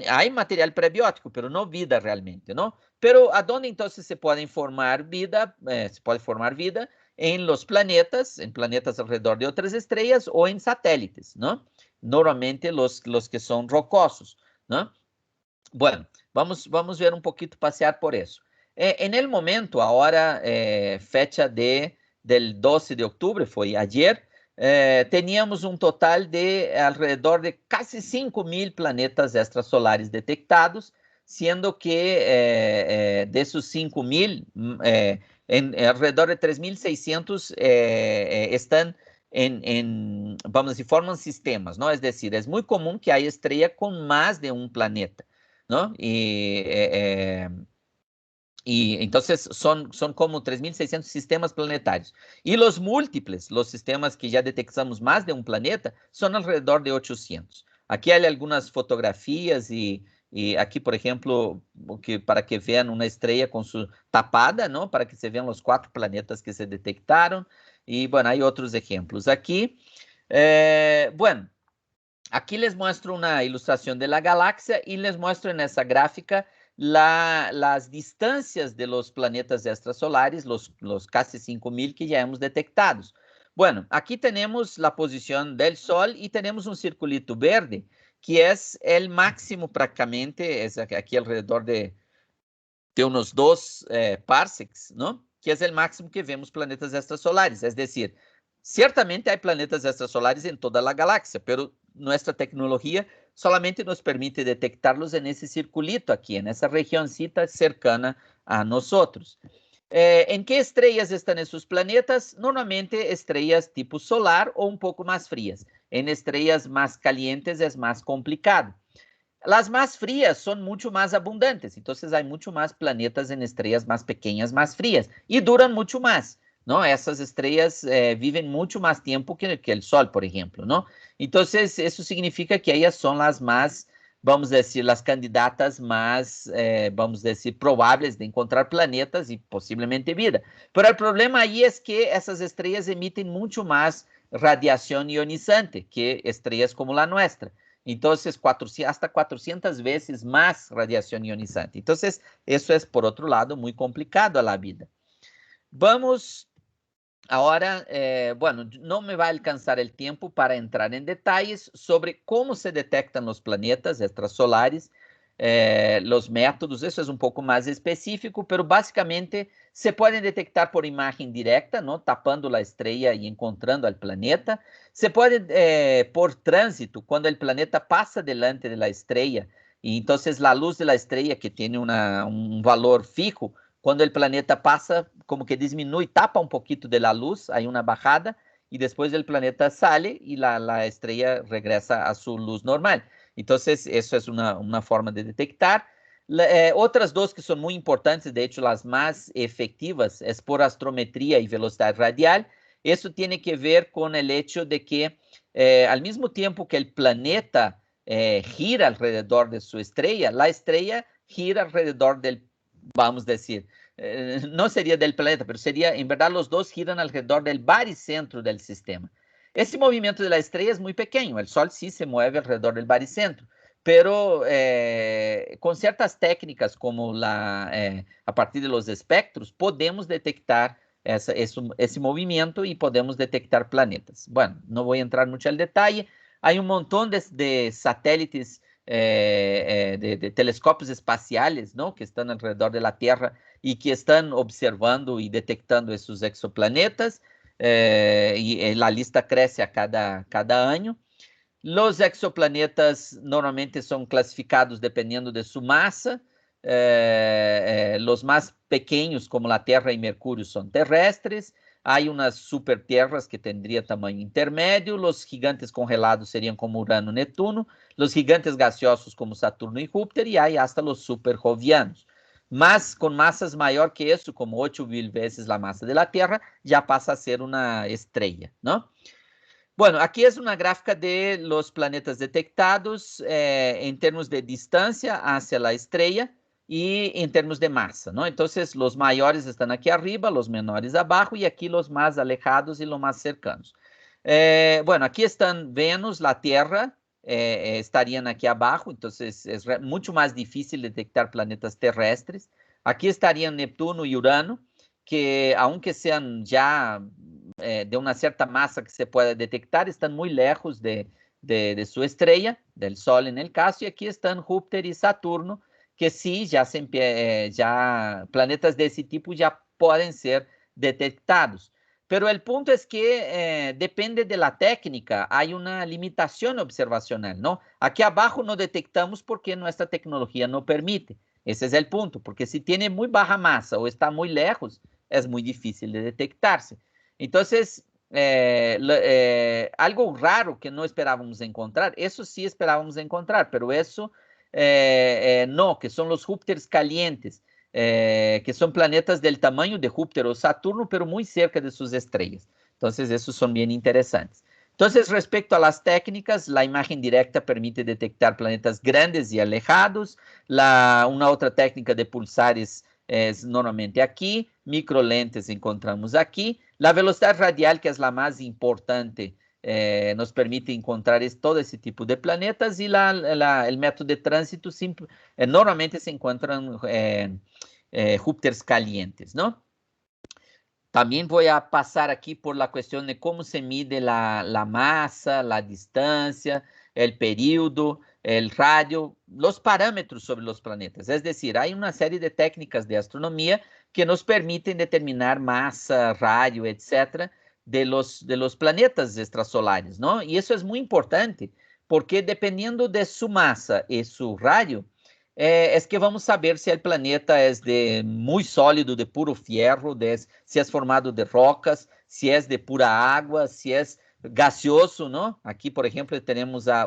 Hay material prebiótico, pero no vida realmente, ¿no? Pero ¿a dónde entonces se puede formar vida? Se puede formar vida en los planetas, en planetas alrededor de otras estrellas o en satélites, ¿no? Normalmente los que son rocosos, ¿no? Bueno, vamos ver un poquito, pasear por eso. En el momento, ahora, fecha del 12 de octubre, fue ayer, teníamos un total de alrededor de casi 5.000 planetas extrasolares detectados, siendo que de esos 5.000, alrededor de 3.600 están vamos a decir, forman sistemas, ¿no? Es decir, es muy común que haya estrella con más de un planeta, ¿no? Y entonces son como 3.600 sistemas planetarios. Y los múltiples, los sistemas que ya detectamos más de un planeta, son alrededor de 800. Aquí hay algunas fotografías y aquí, por ejemplo, para que vean una estrella con su tapada, ¿no? Para que se vean los 4 planetas que se detectaron. Y bueno, hay otros ejemplos. Aquí, bueno, aquí les muestro una ilustración de la galaxia y les muestro en esa gráfica las distancias de los planetas extrasolares, los casi 5.000 que ya hemos detectado. Bueno, aquí tenemos la posición del Sol y tenemos un circulito verde, que es el máximo prácticamente, es aquí alrededor de unos 2 parsecs, ¿no? Que es el máximo que vemos planetas extrasolares. Es decir, ciertamente hay planetas extrasolares en toda la galaxia, pero nuestra tecnología solamente nos permite detectarlos en ese circulito aquí, en esa regioncita cercana a nosotros. ¿En qué estrellas están esos planetas? Normalmente estrellas tipo solar o un poco más frías. En estrellas más calientes es más complicado. Las más frías son mucho más abundantes, entonces hay mucho más planetas en estrellas más pequeñas, más frías, y duran mucho más, ¿no? Esas estrellas viven mucho más tiempo que el Sol, por ejemplo, ¿no? Entonces, eso significa que ellas son las más, vamos a decir, las candidatas más, vamos a decir, probables de encontrar planetas y posiblemente vida. Pero el problema ahí es que esas estrellas emiten mucho más radiación ionizante que estrellas como la nuestra. Entonces, hasta 400 veces más radiación ionizante. Entonces, eso es, por otro lado, muy complicado a la vida. Vamos ahora, bueno, no me va a alcanzar el tiempo para entrar en detalles sobre cómo se detectan los planetas extrasolares, los métodos, eso es un poco más específico, pero básicamente se pueden detectar por imagen directa, ¿no? Tapando la estrella y encontrando al planeta. Se puede por tránsito, cuando el planeta pasa delante de la estrella, y entonces la luz de la estrella, que tiene un valor fijo, cuando el planeta pasa, como que disminuye, tapa un poquito de la luz, hay una bajada, y después el planeta sale y la estrella regresa a su luz normal. Entonces, eso es una forma de detectar. Otras dos que son muy importantes, de hecho, las más efectivas, es por astrometría y velocidad radial. Eso tiene que ver con el hecho de que al mismo tiempo que el planeta gira alrededor de su estrella, la estrella gira alrededor del, vamos a decir, no sería del planeta, pero sería, en verdad, los dos giran alrededor del baricentro del sistema. Ese movimiento de la estrella es muy pequeño, el Sol sí se mueve alrededor del baricentro, pero con ciertas técnicas como a partir de los espectros, podemos detectar ese movimiento y podemos detectar planetas. Bueno, no voy a entrar mucho al detalle, hay un montón de satélites, de telescopios espaciales, ¿no? Que están alrededor de la Tierra y que están observando y detectando esos exoplanetas, y la lista crece a cada año. Los exoplanetas normalmente son clasificados dependiendo de su masa. Los más pequeños, como la Tierra y Mercurio, son terrestres. Hay unas supertierras que tendrían tamaño intermedio. Los gigantes congelados serían como Urano, Neptuno. Los gigantes gaseosos como Saturno y Júpiter. Y hay hasta los superjovianos. Mas con masas maior que eso, como 8.000 veces la masa de la Tierra, ya pasa a ser una estrella, ¿no? Bueno, aquí es una gráfica de los planetas detectados en términos de distancia hacia la estrella y en términos de masa, ¿no? Entonces, los mayores están aquí arriba, los menores abajo y aquí los más alejados y los más cercanos. Bueno, aquí están Venus, la Tierra, estarían aquí abajo, entonces es mucho más difícil detectar planetas terrestres. Aquí estarían Neptuno y Urano, que aunque sean ya de una cierta masa que se pueda detectar, están muy lejos de su estrella, del Sol en el caso, y aquí están Júpiter y Saturno, que sí, ya planetas de ese tipo ya pueden ser detectados. Pero el punto es que depende de la técnica, hay una limitación observacional, ¿no? Aquí abajo no detectamos porque nuestra tecnología no permite. Ese es el punto, porque si tiene muy baja masa o está muy lejos, es muy difícil de detectarse. Entonces, algo raro que no esperábamos encontrar, eso sí esperábamos encontrar, pero eso no, que son los Júpiteres calientes, que son planetas del tamaño de Júpiter o Saturno, pero muy cerca de sus estrellas. Entonces, esos son bien interesantes. Entonces, respecto a las técnicas, la imagen directa permite detectar planetas grandes y alejados. Una otra técnica de pulsares es normalmente aquí, microlentes encontramos aquí. La velocidad radial, que es la más importante, nos permite encontrar todo ese tipo de planetas y el método de tránsito normalmente se encuentran Júpiteres calientes, ¿no? También voy a pasar aquí por la cuestión de cómo se mide la masa, la distancia, el periodo, el radio, los parámetros sobre los planetas. Es decir, hay una serie de técnicas de astronomía que nos permiten determinar masa, radio, etcétera, de los planetas extrasolares, ¿no? Y eso es muy importante, porque dependiendo de su masa y su radio, es que vamos saber si el planeta es de muy sólido, de puro fierro, si es formado de rocas, si es de pura agua, si es gaseoso, ¿no? Aquí, por ejemplo,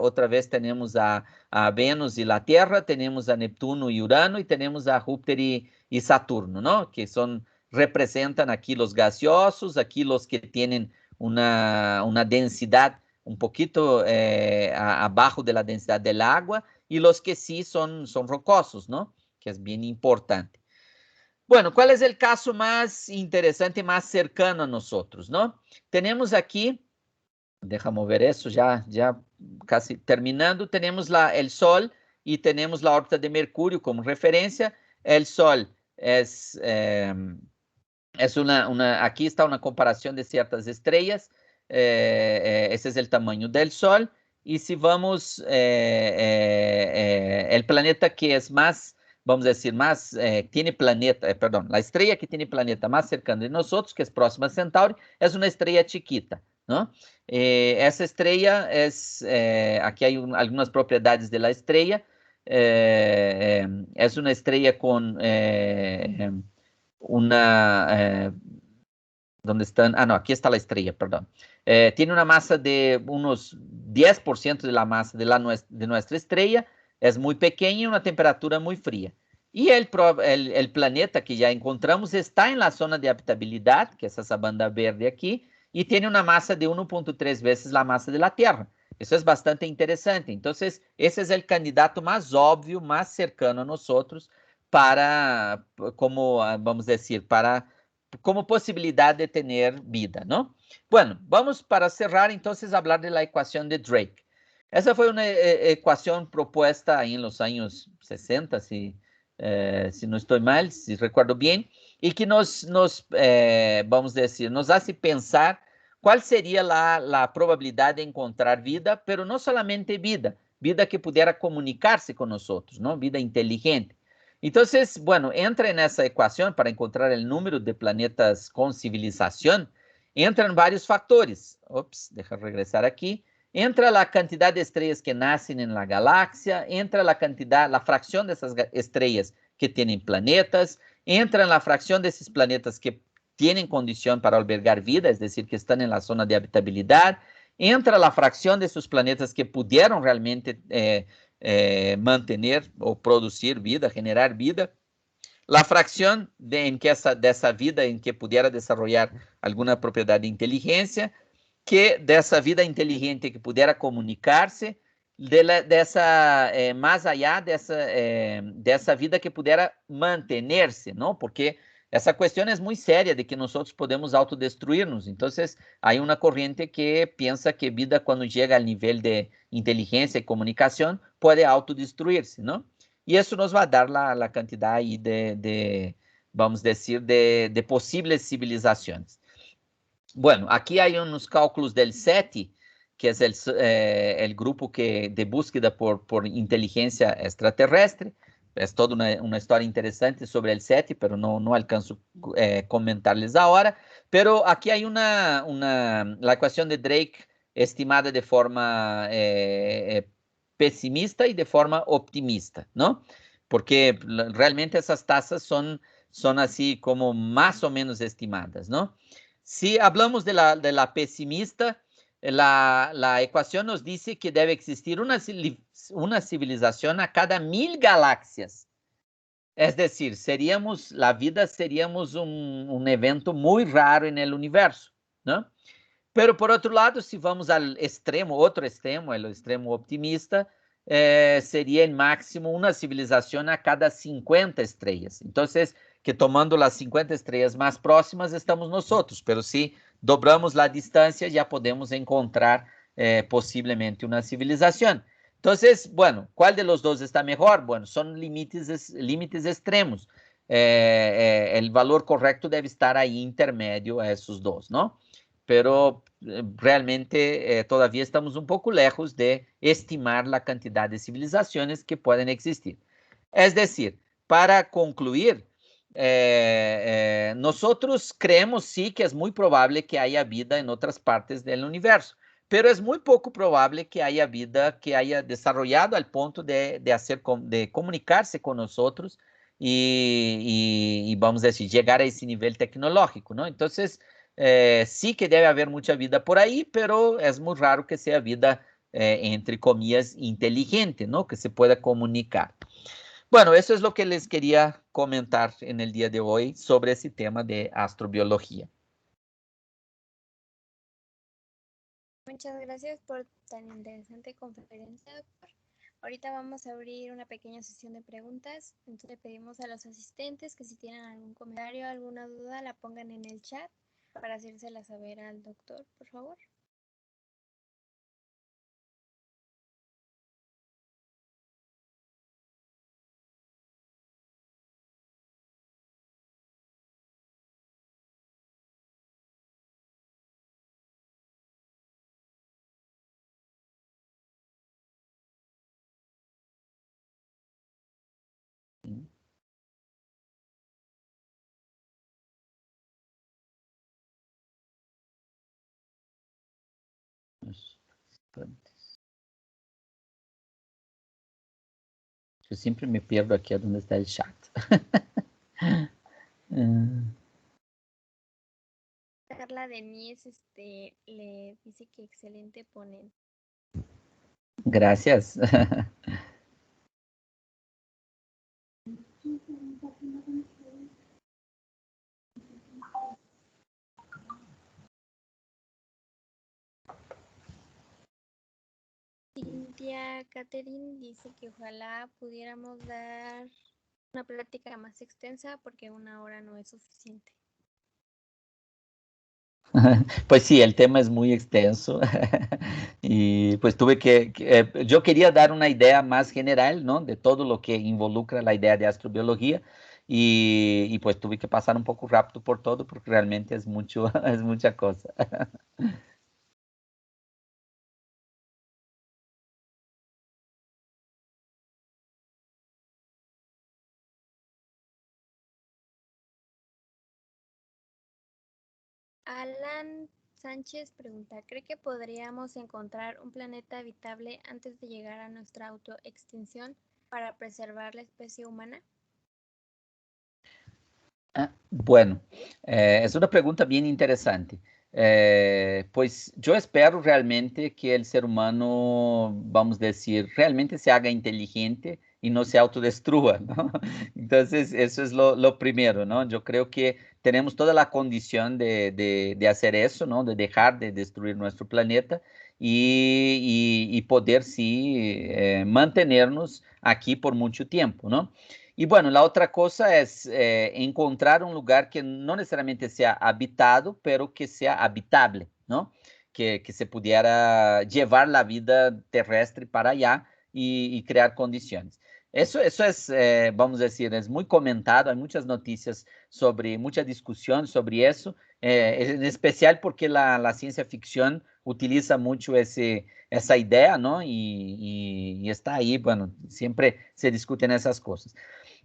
otra vez tenemos a Venus y la Tierra, tenemos a Neptuno y Urano y tenemos a Júpiter y Saturno, ¿no? Que representan aquí los gaseosos, aquí los que tienen una densidad un poquito abajo de la densidad del agua, y los que sí son rocosos, ¿no? Que es bien importante. Bueno, ¿cuál es el caso más interesante, más cercano a nosotros, ¿no? Tenemos aquí, déjame ver eso, ya casi terminando, tenemos el Sol y tenemos la órbita de Mercurio como referencia. El Sol aquí está una comparación de ciertas estrellas. Ese es el tamaño del Sol. Y si vamos, el planeta que es más, vamos a decir, tiene planeta, perdón, la estrella que tiene planeta más cercano de nosotros, que es Próxima Centauri, es una estrella chiquita, ¿no? Esa estrella aquí hay algunas propiedades de la estrella. Es una estrella con ¿dónde están? No, aquí está la estrella, perdón. Tiene una masa de unos 10% de la masa de nuestra estrella, es muy pequeña y una temperatura muy fría. Y el planeta que ya encontramos está en la zona de habitabilidad, que es esa banda verde aquí, y tiene una masa de 1.3 veces la masa de la Tierra. Eso es bastante interesante. Entonces, ese es el candidato más obvio, más cercano a nosotros como vamos a decir, como posibilidad de tener vida, ¿no? Bueno, vamos para cerrar entonces a hablar de la ecuación de Drake. Esa fue una ecuación propuesta ahí en los años 60, si no estoy mal, si recuerdo bien, y que vamos a decir, nos hace pensar cuál sería la probabilidad de encontrar vida, pero no solamente vida que pudiera comunicarse con nosotros, ¿no? Vida inteligente. Entonces, bueno, entra en esa ecuación para encontrar el número de planetas con civilización. Entran varios factores. Ups, deja regresar aquí. Entra la cantidad de estrellas que nacen en la galaxia, entra la fracción de esas estrellas que tienen planetas, entra la fracción de esos planetas que tienen condición para albergar vida, es decir, que están en la zona de habitabilidad, entra la fracción de esos planetas que pudieron realmente mantener o producir vida, generar vida, la fracción de esa vida en que pudiera desarrollar alguna propiedad de inteligencia, que de esa vida inteligente que pudiera comunicarse, más allá de esa vida que pudiera mantenerse, ¿no? Porque essa questão é muito séria de que nós podemos autodestruir-nos. Então, há uma corrente que pensa que vida, quando chega ao nível de inteligência e comunicação, pode autodestruir-se, não? E isso nos vai dar a quantidade vamos dizer, de possíveis civilizações. Bueno, aqui há uns cálculos del SETI, que é o grupo de búsqueda por inteligência extraterrestre, es toda una historia interesante sobre el SETI, pero no alcanzo a comentarles ahora. Pero aquí hay la ecuación de Drake estimada de forma pesimista y de forma optimista, ¿no? Porque realmente esas tasas son así como más o menos estimadas, ¿no? Si hablamos de la pesimista, la ecuación nos dice que debe existir una civilización a cada 1000 galaxias. Es decir, la vida seríamos un evento muy raro en el universo, ¿no? Pero por otro lado, si vamos al extremo, otro extremo, el extremo optimista, sería en máximo una civilización a cada 50 estrellas. Entonces, que tomando las 50 estrellas más próximas estamos nosotros, pero si dobramos la distancia ya podemos encontrar posiblemente una civilización. Entonces, bueno, ¿cuál de los dos está mejor? Bueno, son límites extremos. El valor correcto debe estar ahí intermedio a esos dos, ¿no? Pero realmente todavía estamos un poco lejos de estimar la cantidad de civilizaciones que pueden existir. Es decir, para concluir, nosotros creemos sí que es muy probable que haya vida en otras partes del universo, pero es muy poco probable que haya vida que haya desarrollado al punto de comunicarse con nosotros y vamos a decir, llegar a ese nivel tecnológico, ¿no? Entonces, sí que debe haber mucha vida por ahí, pero es muy raro que sea vida, entre comillas, inteligente, ¿no? Que se pueda comunicar. Bueno, eso es lo que les quería comentar en el día de hoy sobre ese tema de astrobiología. Muchas gracias por tan interesante conferencia, doctor. Ahorita vamos a abrir una pequeña sesión de preguntas. Entonces le pedimos a los asistentes que si tienen algún comentario, alguna duda, la pongan en el chat para hacérsela saber al doctor, por favor. Yo siempre me pierdo aquí a donde está el chat. Carla de Mies le dice que excelente ponente. Gracias. Cintia Catherine dice que ojalá pudiéramos dar una plática más extensa porque una hora no es suficiente. Pues sí, el tema es muy extenso y pues yo quería dar una idea más general, ¿no? De todo lo que involucra la idea de astrobiología y pues tuve que pasar un poco rápido por todo porque realmente es mucho, es mucha cosa. Alan Sánchez pregunta, ¿cree que podríamos encontrar un planeta habitable antes de llegar a nuestra autoextinción para preservar la especie humana? Bueno, es una pregunta bien interesante. Pues yo espero realmente que el ser humano, vamos a decir, realmente se haga inteligente y no se autodestruya, ¿no? Entonces, eso es lo primero, ¿no? Yo creo que tenemos toda la condición de hacer eso, ¿no? De dejar de destruir nuestro planeta y poder, sí, mantenernos aquí por mucho tiempo, ¿no? Y bueno, la otra cosa es encontrar un lugar que no necesariamente sea habitado, pero que sea habitable, ¿no? Que se pudiera llevar la vida terrestre para allá y crear condiciones. Eso es, vamos a decir, es muy comentado, hay muchas noticias sobre, mucha discusión sobre eso, en especial porque la ciencia ficción utiliza mucho esa idea, ¿no? Y está ahí, bueno, siempre se discuten esas cosas.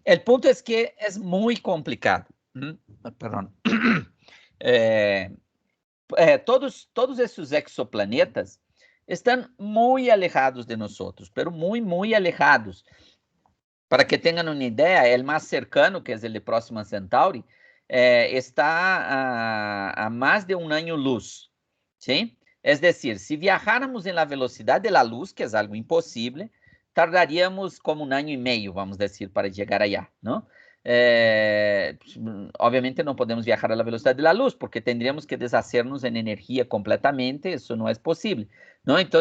El punto es que es muy complicado. Perdón. Eh, todos esos exoplanetas están muy alejados de nosotros, pero muy, muy alejados. Para que tenham uma ideia, o mais cercano, que é o de Próxima Centauri, está a mais de um ano-luz, ¿sí? Es decir, se viajáramos na velocidade da luz, que é algo impossível, tardaríamos como um ano e meio, vamos dizer, para chegar allá, não? Obviamente não podemos viajar à velocidade da luz, porque tendríamos que deshacernos em energia completamente, isso não é possível, não? Então,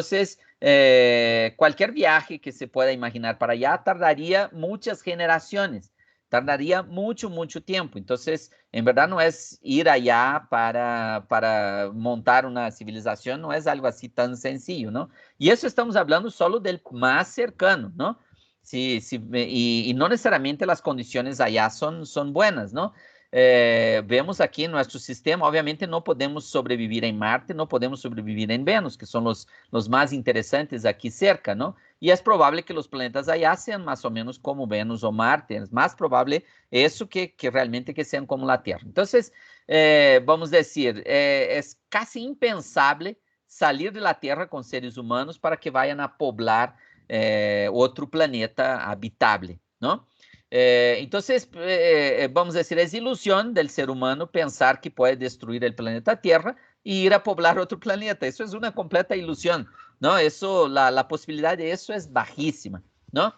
cualquier viaje que se pueda imaginar para allá tardaría muchas generaciones, tardaría mucho, mucho tiempo. Entonces, en verdad no es ir allá para montar una civilización, no es algo así tan sencillo, ¿no? Y eso estamos hablando solo del más cercano, ¿no? Sí, sí, y no necesariamente las condiciones allá son buenas, ¿no? Vemos aqui em nosso sistema, obviamente não podemos sobreviver em Marte, não podemos sobreviver em Vênus, que são os mais interessantes aqui cerca, não? E é provável que os planetas allá sejam mais ou menos como Vênus ou Marte, é mais provável isso que realmente que sejam como a Terra. Então, vamos dizer, é quase impensável sair da Terra com seres humanos para que vayan a poblar outro planeta habitável, não? Entonces, vamos a decir, es ilusión del ser humano pensar que puede destruir el planeta Tierra y ir a poblar otro planeta. Eso es una completa ilusión, ¿no? Eso, la posibilidad de eso es bajísima, ¿no?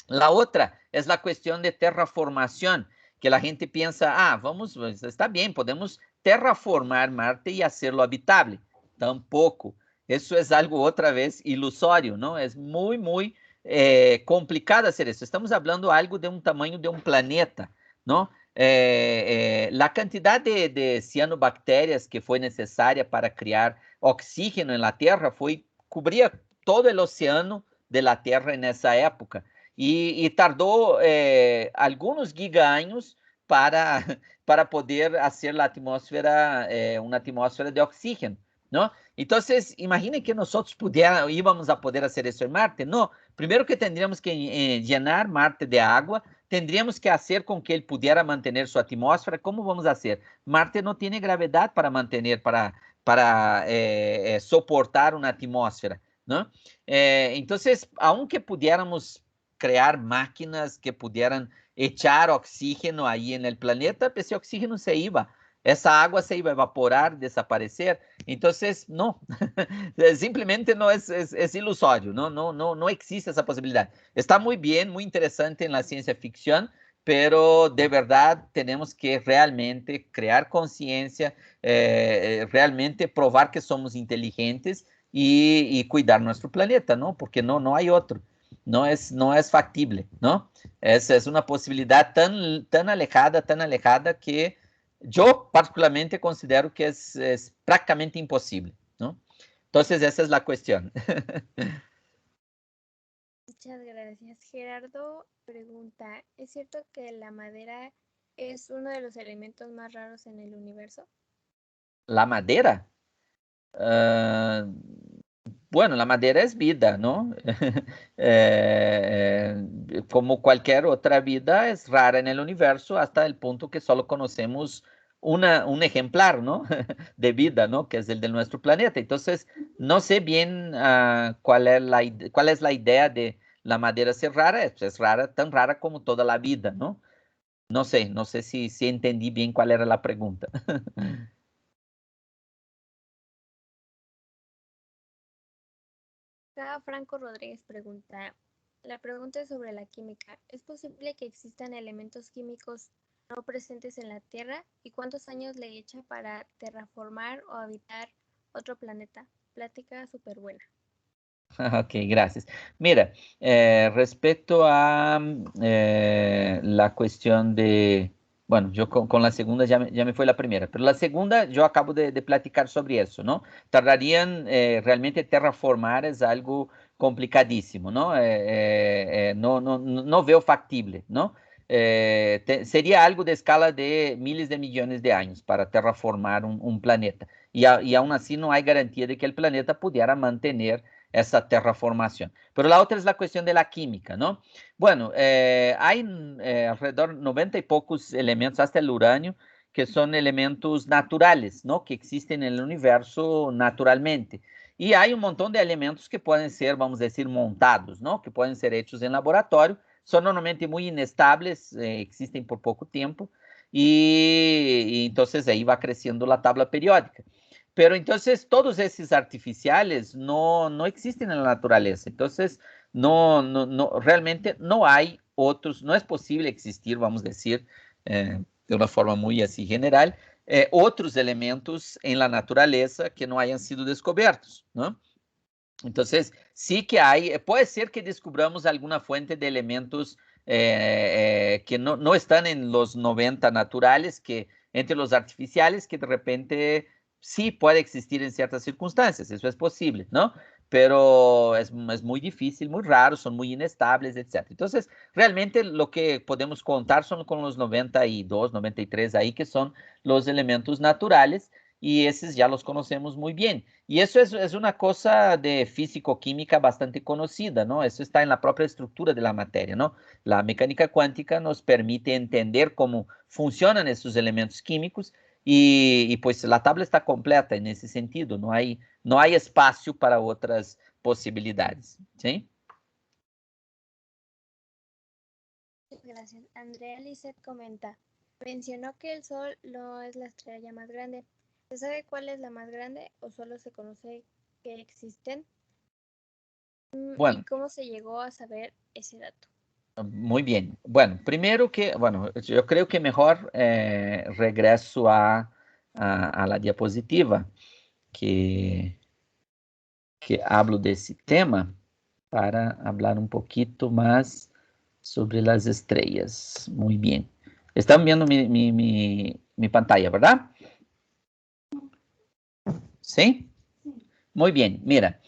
La otra es la cuestión de terraformación, que la gente piensa, vamos, está bien, podemos terraformar Marte y hacerlo habitable. Tampoco. Eso es algo otra vez ilusorio, ¿no? Es muy, muy complicado hacer isso. Estamos falando algo de um tamanho de um planeta, não? A quantidade de cianobactérias que foi necessária para criar oxígeno na Terra cobria todo o oceano da Terra nessa época e tardou alguns giga-anos para poder fazer a atmosfera, uma atmosfera de oxígeno, não? Então, imaginem que nós íamos a poder fazer isso em Marte? Não. Primeiro que tendríamos que llenar Marte de água, tendríamos que fazer com que ele pudesse manter sua atmosfera. Como vamos fazer? Marte não tem gravidade para manter, para soportar uma atmosfera, não? Então, aunque pudiéramos criar máquinas que pudieran echar oxígeno aí no planeta, esse oxígeno se iba. Essa água se iba a evaporar, desaparecer. Então, não, simplesmente não é ilusório, não existe essa possibilidade. Está muito bem, muito interessante na ciência ficção, pero de verdade temos que realmente criar consciência, realmente provar que somos inteligentes e cuidar nosso planeta, não? Porque não há outro. Não é factível, não? Essa é uma possibilidade tão alejada que eu, particularmente, considero que é prácticamente impossível, ¿no? Entonces, esa es la cuestión. Muchas gracias, Gerardo. Pregunta, ¿es cierto que la madera es uno de los elementos más raros en el universo? ¿La madera? Bueno, la madera es vida, ¿no? Como cualquier otra vida, es rara en el universo hasta el punto que solo conocemos un ejemplar, ¿no? De vida, ¿no? Que es el de nuestro planeta. Entonces, no sé bien cuál es la idea de la madera ser rara. Es rara, tan rara como toda la vida, ¿no? No sé si entendí bien cuál era la pregunta. Franco Rodríguez pregunta, la pregunta es sobre la química. ¿Es posible que existan elementos químicos no presentes en la Tierra? ¿Y cuántos años le echa para terraformar o habitar otro planeta? Plática súper buena. Ok, gracias. Mira, respecto a la cuestión de, bueno, yo con la segunda ya me fue la primera, pero la segunda yo acabo de platicar sobre eso, ¿no? Tardarían realmente terraformar es algo complicadísimo, ¿no? No veo factible, ¿no? Sería algo de escala de miles de millones de años para terraformar un planeta. Y aún así no hay garantía de que el planeta pudiera mantener esa terraformación. Pero la otra es la cuestión de la química, ¿no? Bueno, hay alrededor 90 y pocos elementos, hasta el uranio, que son elementos naturales, ¿no? Que existen en el universo naturalmente. Y hay un montón de elementos que pueden ser, vamos a decir, montados, ¿no? Que pueden ser hechos en laboratorio. Son normalmente muy inestables, existen por poco tiempo. Y entonces ahí va creciendo la tabla periódica. Pero entonces todos esos artificiales no existen en la naturaleza. Entonces, realmente no hay otros, no es posible existir, vamos a decir, de una forma muy así general, otros elementos en la naturaleza que no hayan sido descubiertos, ¿no? Entonces, sí que hay, puede ser que descubramos alguna fuente de elementos que no están en los 90 naturales, que entre los artificiales, que de repente sí puede existir en ciertas circunstancias, eso es posible, ¿no? Pero es muy difícil, muy raro, son muy inestables, etc. Entonces, realmente lo que podemos contar son con los 92, 93 ahí, que son los elementos naturales, y esos ya los conocemos muy bien. Y eso es una cosa de físico-química bastante conocida, ¿no? Eso está en la propia estructura de la materia, ¿no? La mecánica cuántica nos permite entender cómo funcionan esos elementos químicos y pues la tabla está completa en ese sentido, no hay espacio para otras posibilidades, ¿sí? Gracias. Andrea Lisset comenta, mencionó que el Sol no es la estrella más grande. ¿Se sabe cuál es la más grande o solo se conoce que existen? Bueno, ¿Y cómo se llegó a saber ese dato? muy bien. Bueno, primero que, bueno, yo creo que mejor regreso a la diapositiva que hablo de ese tema para hablar un poquito más sobre las estrellas. Muy bien. Están viendo mi pantalla, ¿verdad? ¿Sí? Muy bien, mira,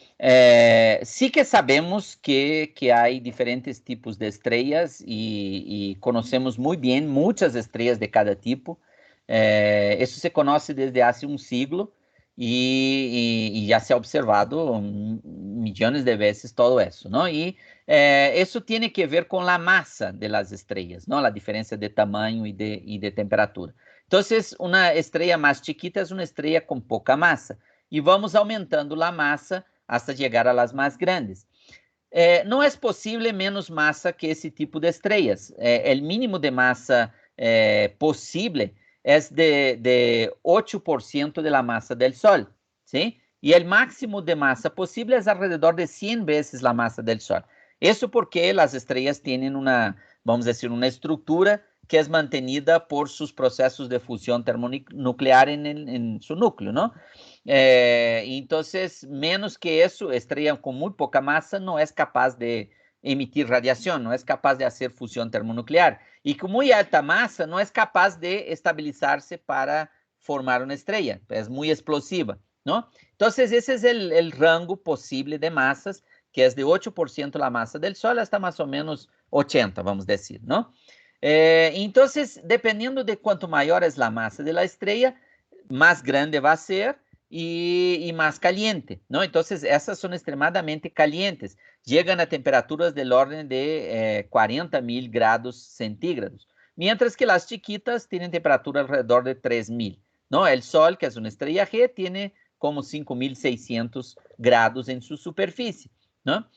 sí que sabemos que hay diferentes tipos de estrellas y conocemos muy bien muchas estrellas de cada tipo. Eso se conoce desde hace un siglo y ya se ha observado millones de veces todo eso, ¿no? Y eso tiene que ver con la masa de las estrellas, ¿no? La diferencia de tamaño y de temperatura. Entonces, una estrella más chiquita es una estrella con poca masa y vamos aumentando la masa hasta llegar a las más grandes. No es posible menos masa que ese tipo de estrellas. El mínimo de masa posible es de 8% de la masa del Sol, ¿sí? Y el máximo de masa posible es alrededor de 100 veces la masa del Sol. Eso porque las estrellas tienen una, vamos a decir, una estructura que es mantenida por sus procesos de fusión termonuclear en su núcleo, ¿no? Entonces, menos que eso, estrella con muy poca masa no es capaz de emitir radiación, no es capaz de hacer fusión termonuclear. Y con muy alta masa no es capaz de estabilizarse para formar una estrella, es muy explosiva, ¿no? Entonces, ese es el rango posible de masas, que es de 8% la masa del Sol hasta más o menos 80, vamos a decir, ¿no? Entonces, dependiendo de cuánto mayor es la masa de la estrella, más grande va a ser y más caliente, ¿no? Entonces, esas son extremadamente calientes, llegan a temperaturas del orden de 40.000 grados centígrados, mientras que las chiquitas tienen temperatura alrededor de 3.000, ¿no? El Sol, que es una estrella G, tiene como 5.600 grados en su superficie, ¿no?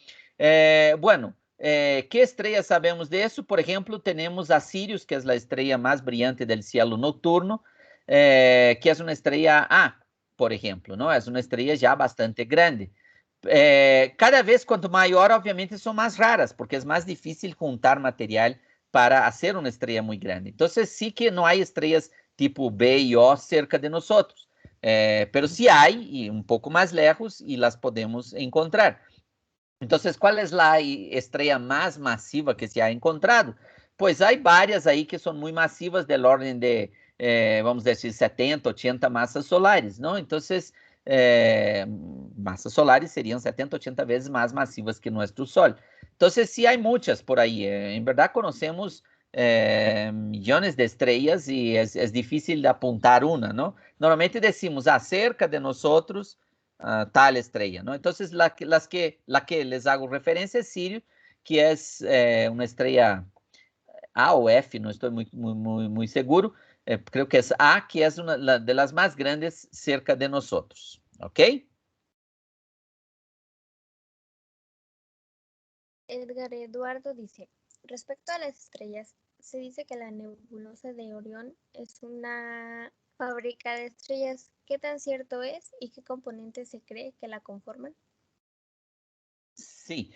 Bueno, ¿qué estrellas sabemos de eso? Por ejemplo, tenemos a Sirius, que es la estrella más brillante del cielo nocturno, que es una estrella A, por ejemplo, ¿no? Es una estrella ya bastante grande. Cada vez cuanto mayor, obviamente, son más raras, porque es más difícil juntar material para hacer una estrella muy grande. Entonces, sí que no hay estrellas tipo B y O cerca de nosotros, pero sí hay, y un poco más lejos, y las podemos encontrar. Entonces, ¿cuál es la estrella más masiva que se ha encontrado? Pues hay varias ahí que son muy masivas, del orden de, vamos a decir, 70, 80 masas solares, ¿no? Entonces, masas solares serían 70, 80 veces más masivas que nuestro Sol. Entonces, sí hay muchas por ahí. En verdad conocemos millones de estrellas y es difícil de apuntar una, ¿no? Normalmente decimos, cerca de nosotros, tal estrella, ¿no? Entonces, la que les hago referencia es Sirio, que es una estrella A o F, no estoy muy seguro. Creo que es A, que es una de las más grandes cerca de nosotros. ¿Ok? Edgar Eduardo dice, respecto a las estrellas, se dice que la nebulosa de Orión es una fábrica de estrellas. ¿Qué tan cierto es y qué componentes se cree que la conforman? Sí.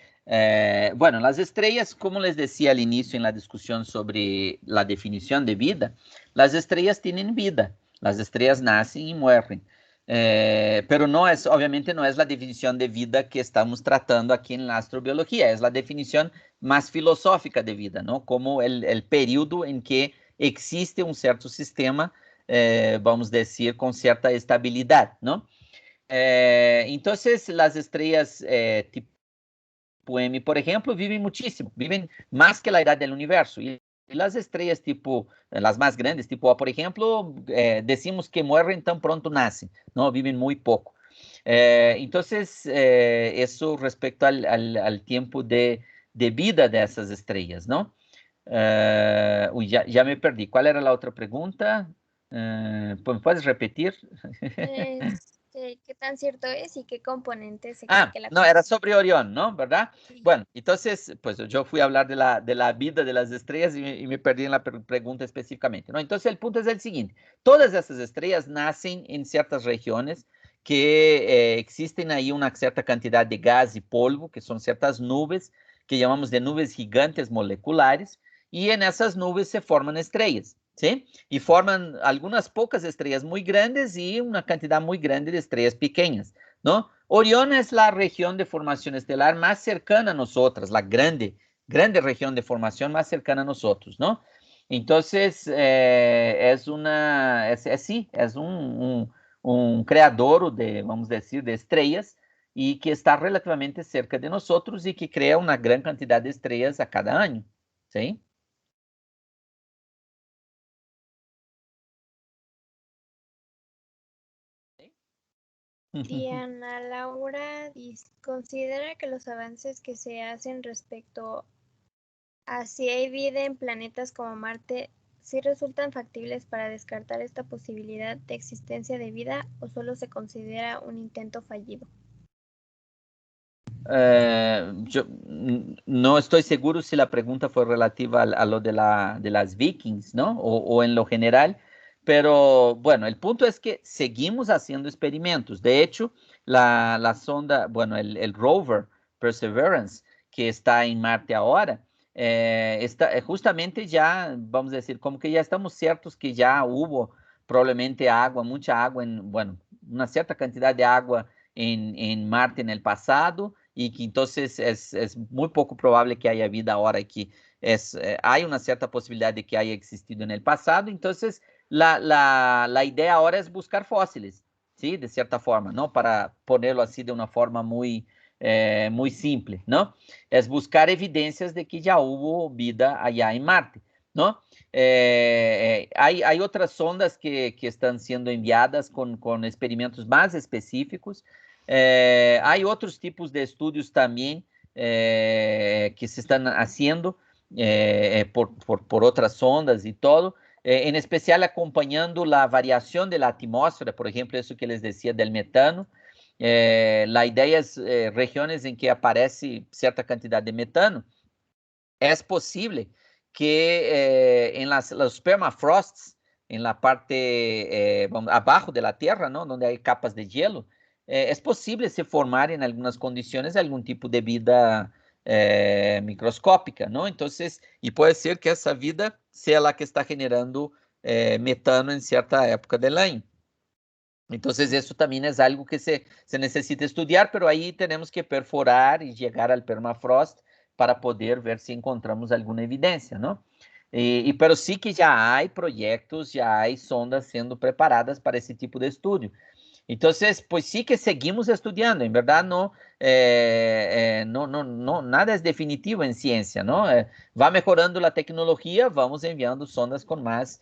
Bueno, las estrellas, como les decía al inicio en la discusión sobre la definición de vida, las estrellas tienen vida, las estrellas nacen y mueren. Pero no es, obviamente no es la definición de vida que estamos tratando aquí en la astrobiología, es la definición más filosófica de vida, ¿no? Como el periodo en que existe un cierto sistema, vamos a decir, con cierta estabilidad, ¿no? Entonces, las estrellas tipo M, por ejemplo, viven muchísimo, viven más que la edad del universo. Y las estrellas tipo, las más grandes, tipo A, por ejemplo, decimos que mueren tan pronto nacen, ¿no? Viven muy poco. Entonces, eso respecto al tiempo de vida de esas estrellas, ¿no? Uy, ya me perdí. ¿Cuál era la otra pregunta? ¿Puedes repetir? ¿Qué tan cierto es y qué componentes se cree que la No, era conforman? sobre Orión, ¿no? ¿Verdad? Sí. Bueno, entonces, pues yo fui a hablar de la vida de las estrellas y me perdí en la pregunta específicamente, ¿no? Entonces, el punto es el siguiente. Todas esas estrellas nacen en ciertas regiones que existen ahí una cierta cantidad de gas y polvo, que son ciertas nubes que llamamos de nubes gigantes moleculares, y en esas nubes se forman estrellas, ¿sí? Y forman algunas pocas estrellas muy grandes y una cantidad muy grande de estrellas pequeñas, ¿no? Orión es la región de formación estelar más cercana a nosotras, la grande región de formación más cercana a nosotros, ¿no? Entonces, sí, es un creador de, vamos a decir, de estrellas y que está relativamente cerca de nosotros y que crea una gran cantidad de estrellas a cada año, ¿sí? Diana Laura considera que los avances que se hacen respecto a si hay vida en planetas como Marte sí resultan factibles para descartar esta posibilidad de existencia de vida o solo se considera un intento fallido. Yo no estoy seguro si la pregunta fue relativa a lo de las Vikings, ¿no? O en lo general, pero bueno, el punto es que seguimos haciendo experimentos. De hecho, la sonda, bueno, el rover Perseverance, que está en Marte ahora, está justamente ya, vamos a decir, como que ya estamos ciertos que ya hubo probablemente agua, mucha agua, bueno, una cierta cantidad de agua en Marte en el pasado y que entonces es muy poco probable que haya vida ahora aquí. Hay una cierta posibilidad de que haya existido en el pasado, entonces la idea ahora es buscar fósiles, ¿sí? De cierta forma, ¿no? Para ponerlo así de una forma muy simple, ¿no? Es buscar evidencias de que ya hubo vida allá en Marte, ¿no? Hay otras sondas que están siendo enviadas con experimentos más específicos. Hay otros tipos de estudios también que se están haciendo por otras sondas y todo, en especial acompañando la variación de la atmósfera, por ejemplo, eso que les decía del metano. La idea es regiones en que aparece cierta cantidad de metano. Es posible que en los permafrosts, en la parte abajo de la Tierra, ¿no? Donde hay capas de hielo, es posible se formar en algunas condiciones algún tipo de vida microscópica, ¿no? Entonces, y puede ser que esa vida sea la que está generando metano en cierta época del año. Entonces, eso también es algo que se necesita estudiar, pero ahí tenemos que perforar y llegar al permafrost para poder ver si encontramos alguna evidencia, ¿no? Pero sí que já há projetos, já há sondas sendo preparadas para esse tipo de estudo. Então, pues sí que seguimos estudando. En verdad, nada es definitivo en ciencia, ¿no? Va mejorando la tecnología, vamos enviando sondas con más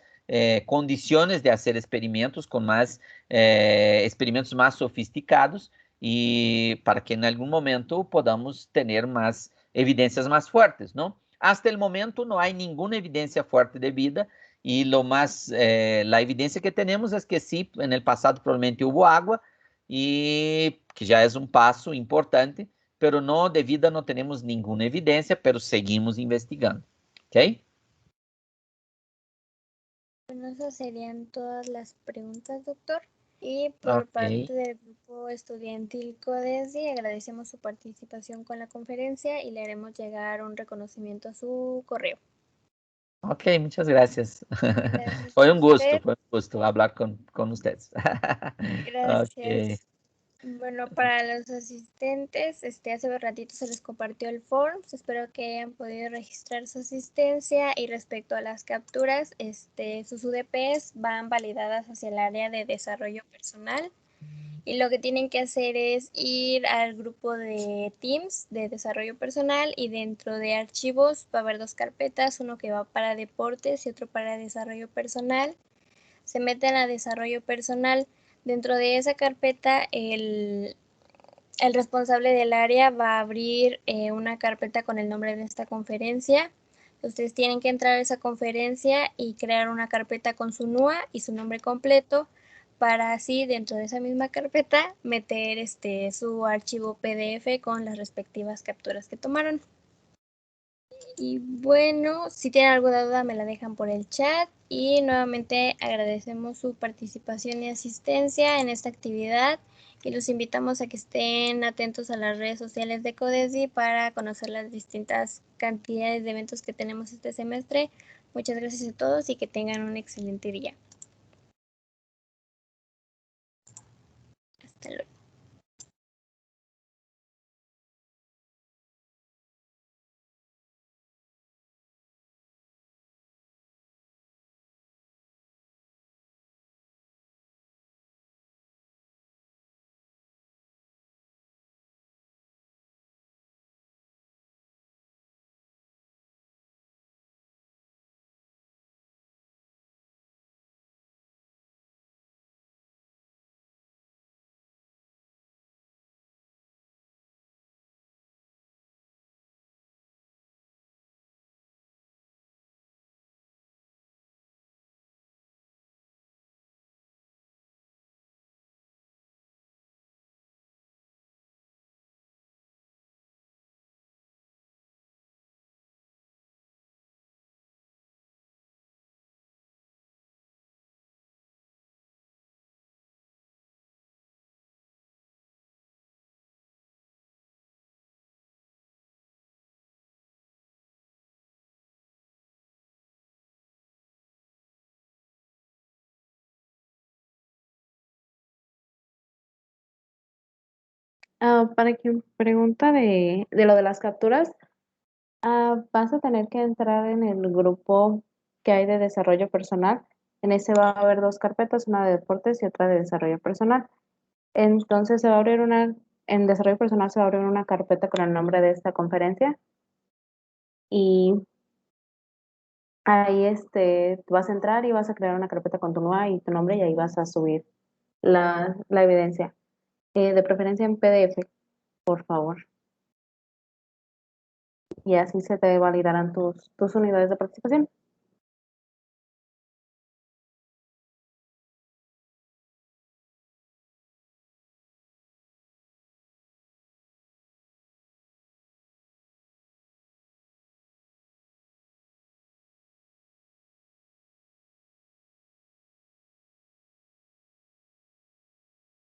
condiciones de hacer experimentos, con más experimentos más sofisticados y para que en algún momento podamos tener más evidencias más fuertes, ¿no? Hasta el momento no hay ninguna evidencia fuerte de vida. Y la evidencia que tenemos es que sí, en el pasado probablemente hubo agua, y que ya es un paso importante, pero no, de vida no tenemos ninguna evidencia, pero seguimos investigando. ¿Ok? Bueno, esas serían todas las preguntas, doctor. Y por Ok. parte del grupo estudiantil CODESI, agradecemos su participación con la conferencia y le haremos llegar un reconocimiento a su correo. Ok, muchas gracias. Gracias Fue a un usted. gusto hablar con ustedes. Ok. Gracias. Bueno, para los asistentes, hace un ratito se les compartió el forms. Espero que hayan podido registrar su asistencia. Y respecto a las capturas, sus UDPs van validadas hacia el área de desarrollo personal. Y lo que tienen que hacer es ir al grupo de Teams de desarrollo personal, y dentro de archivos va a haber dos carpetas, uno que va para deportes y otro para desarrollo personal. Se meten a desarrollo personal. Dentro de esa carpeta, el responsable del área va a abrir una carpeta con el nombre de esta conferencia. Ustedes tienen que entrar a esa conferencia y crear una carpeta con su NUA y su nombre completo, para así dentro de esa misma carpeta meter su archivo PDF con las respectivas capturas que tomaron. Y bueno, si tienen alguna duda me la dejan por el chat, y nuevamente agradecemos su participación y asistencia en esta actividad, y los invitamos a que estén atentos a las redes sociales de CODESI para conocer las distintas cantidades de eventos que tenemos este semestre. Muchas gracias a todos y que tengan un excelente día. Hasta luego. Para quien pregunta de lo de las capturas, vas a tener que entrar en el grupo que hay de desarrollo personal. En ese va a haber dos carpetas, una de deportes y otra de desarrollo personal. Entonces se va a abrir en desarrollo personal se va a abrir una carpeta con el nombre de esta conferencia, y ahí vas a entrar y vas a crear una carpeta con tu NUA y tu nombre, y ahí vas a subir la evidencia. De preferencia en PDF, por favor. Y así se te validarán tus unidades de participación.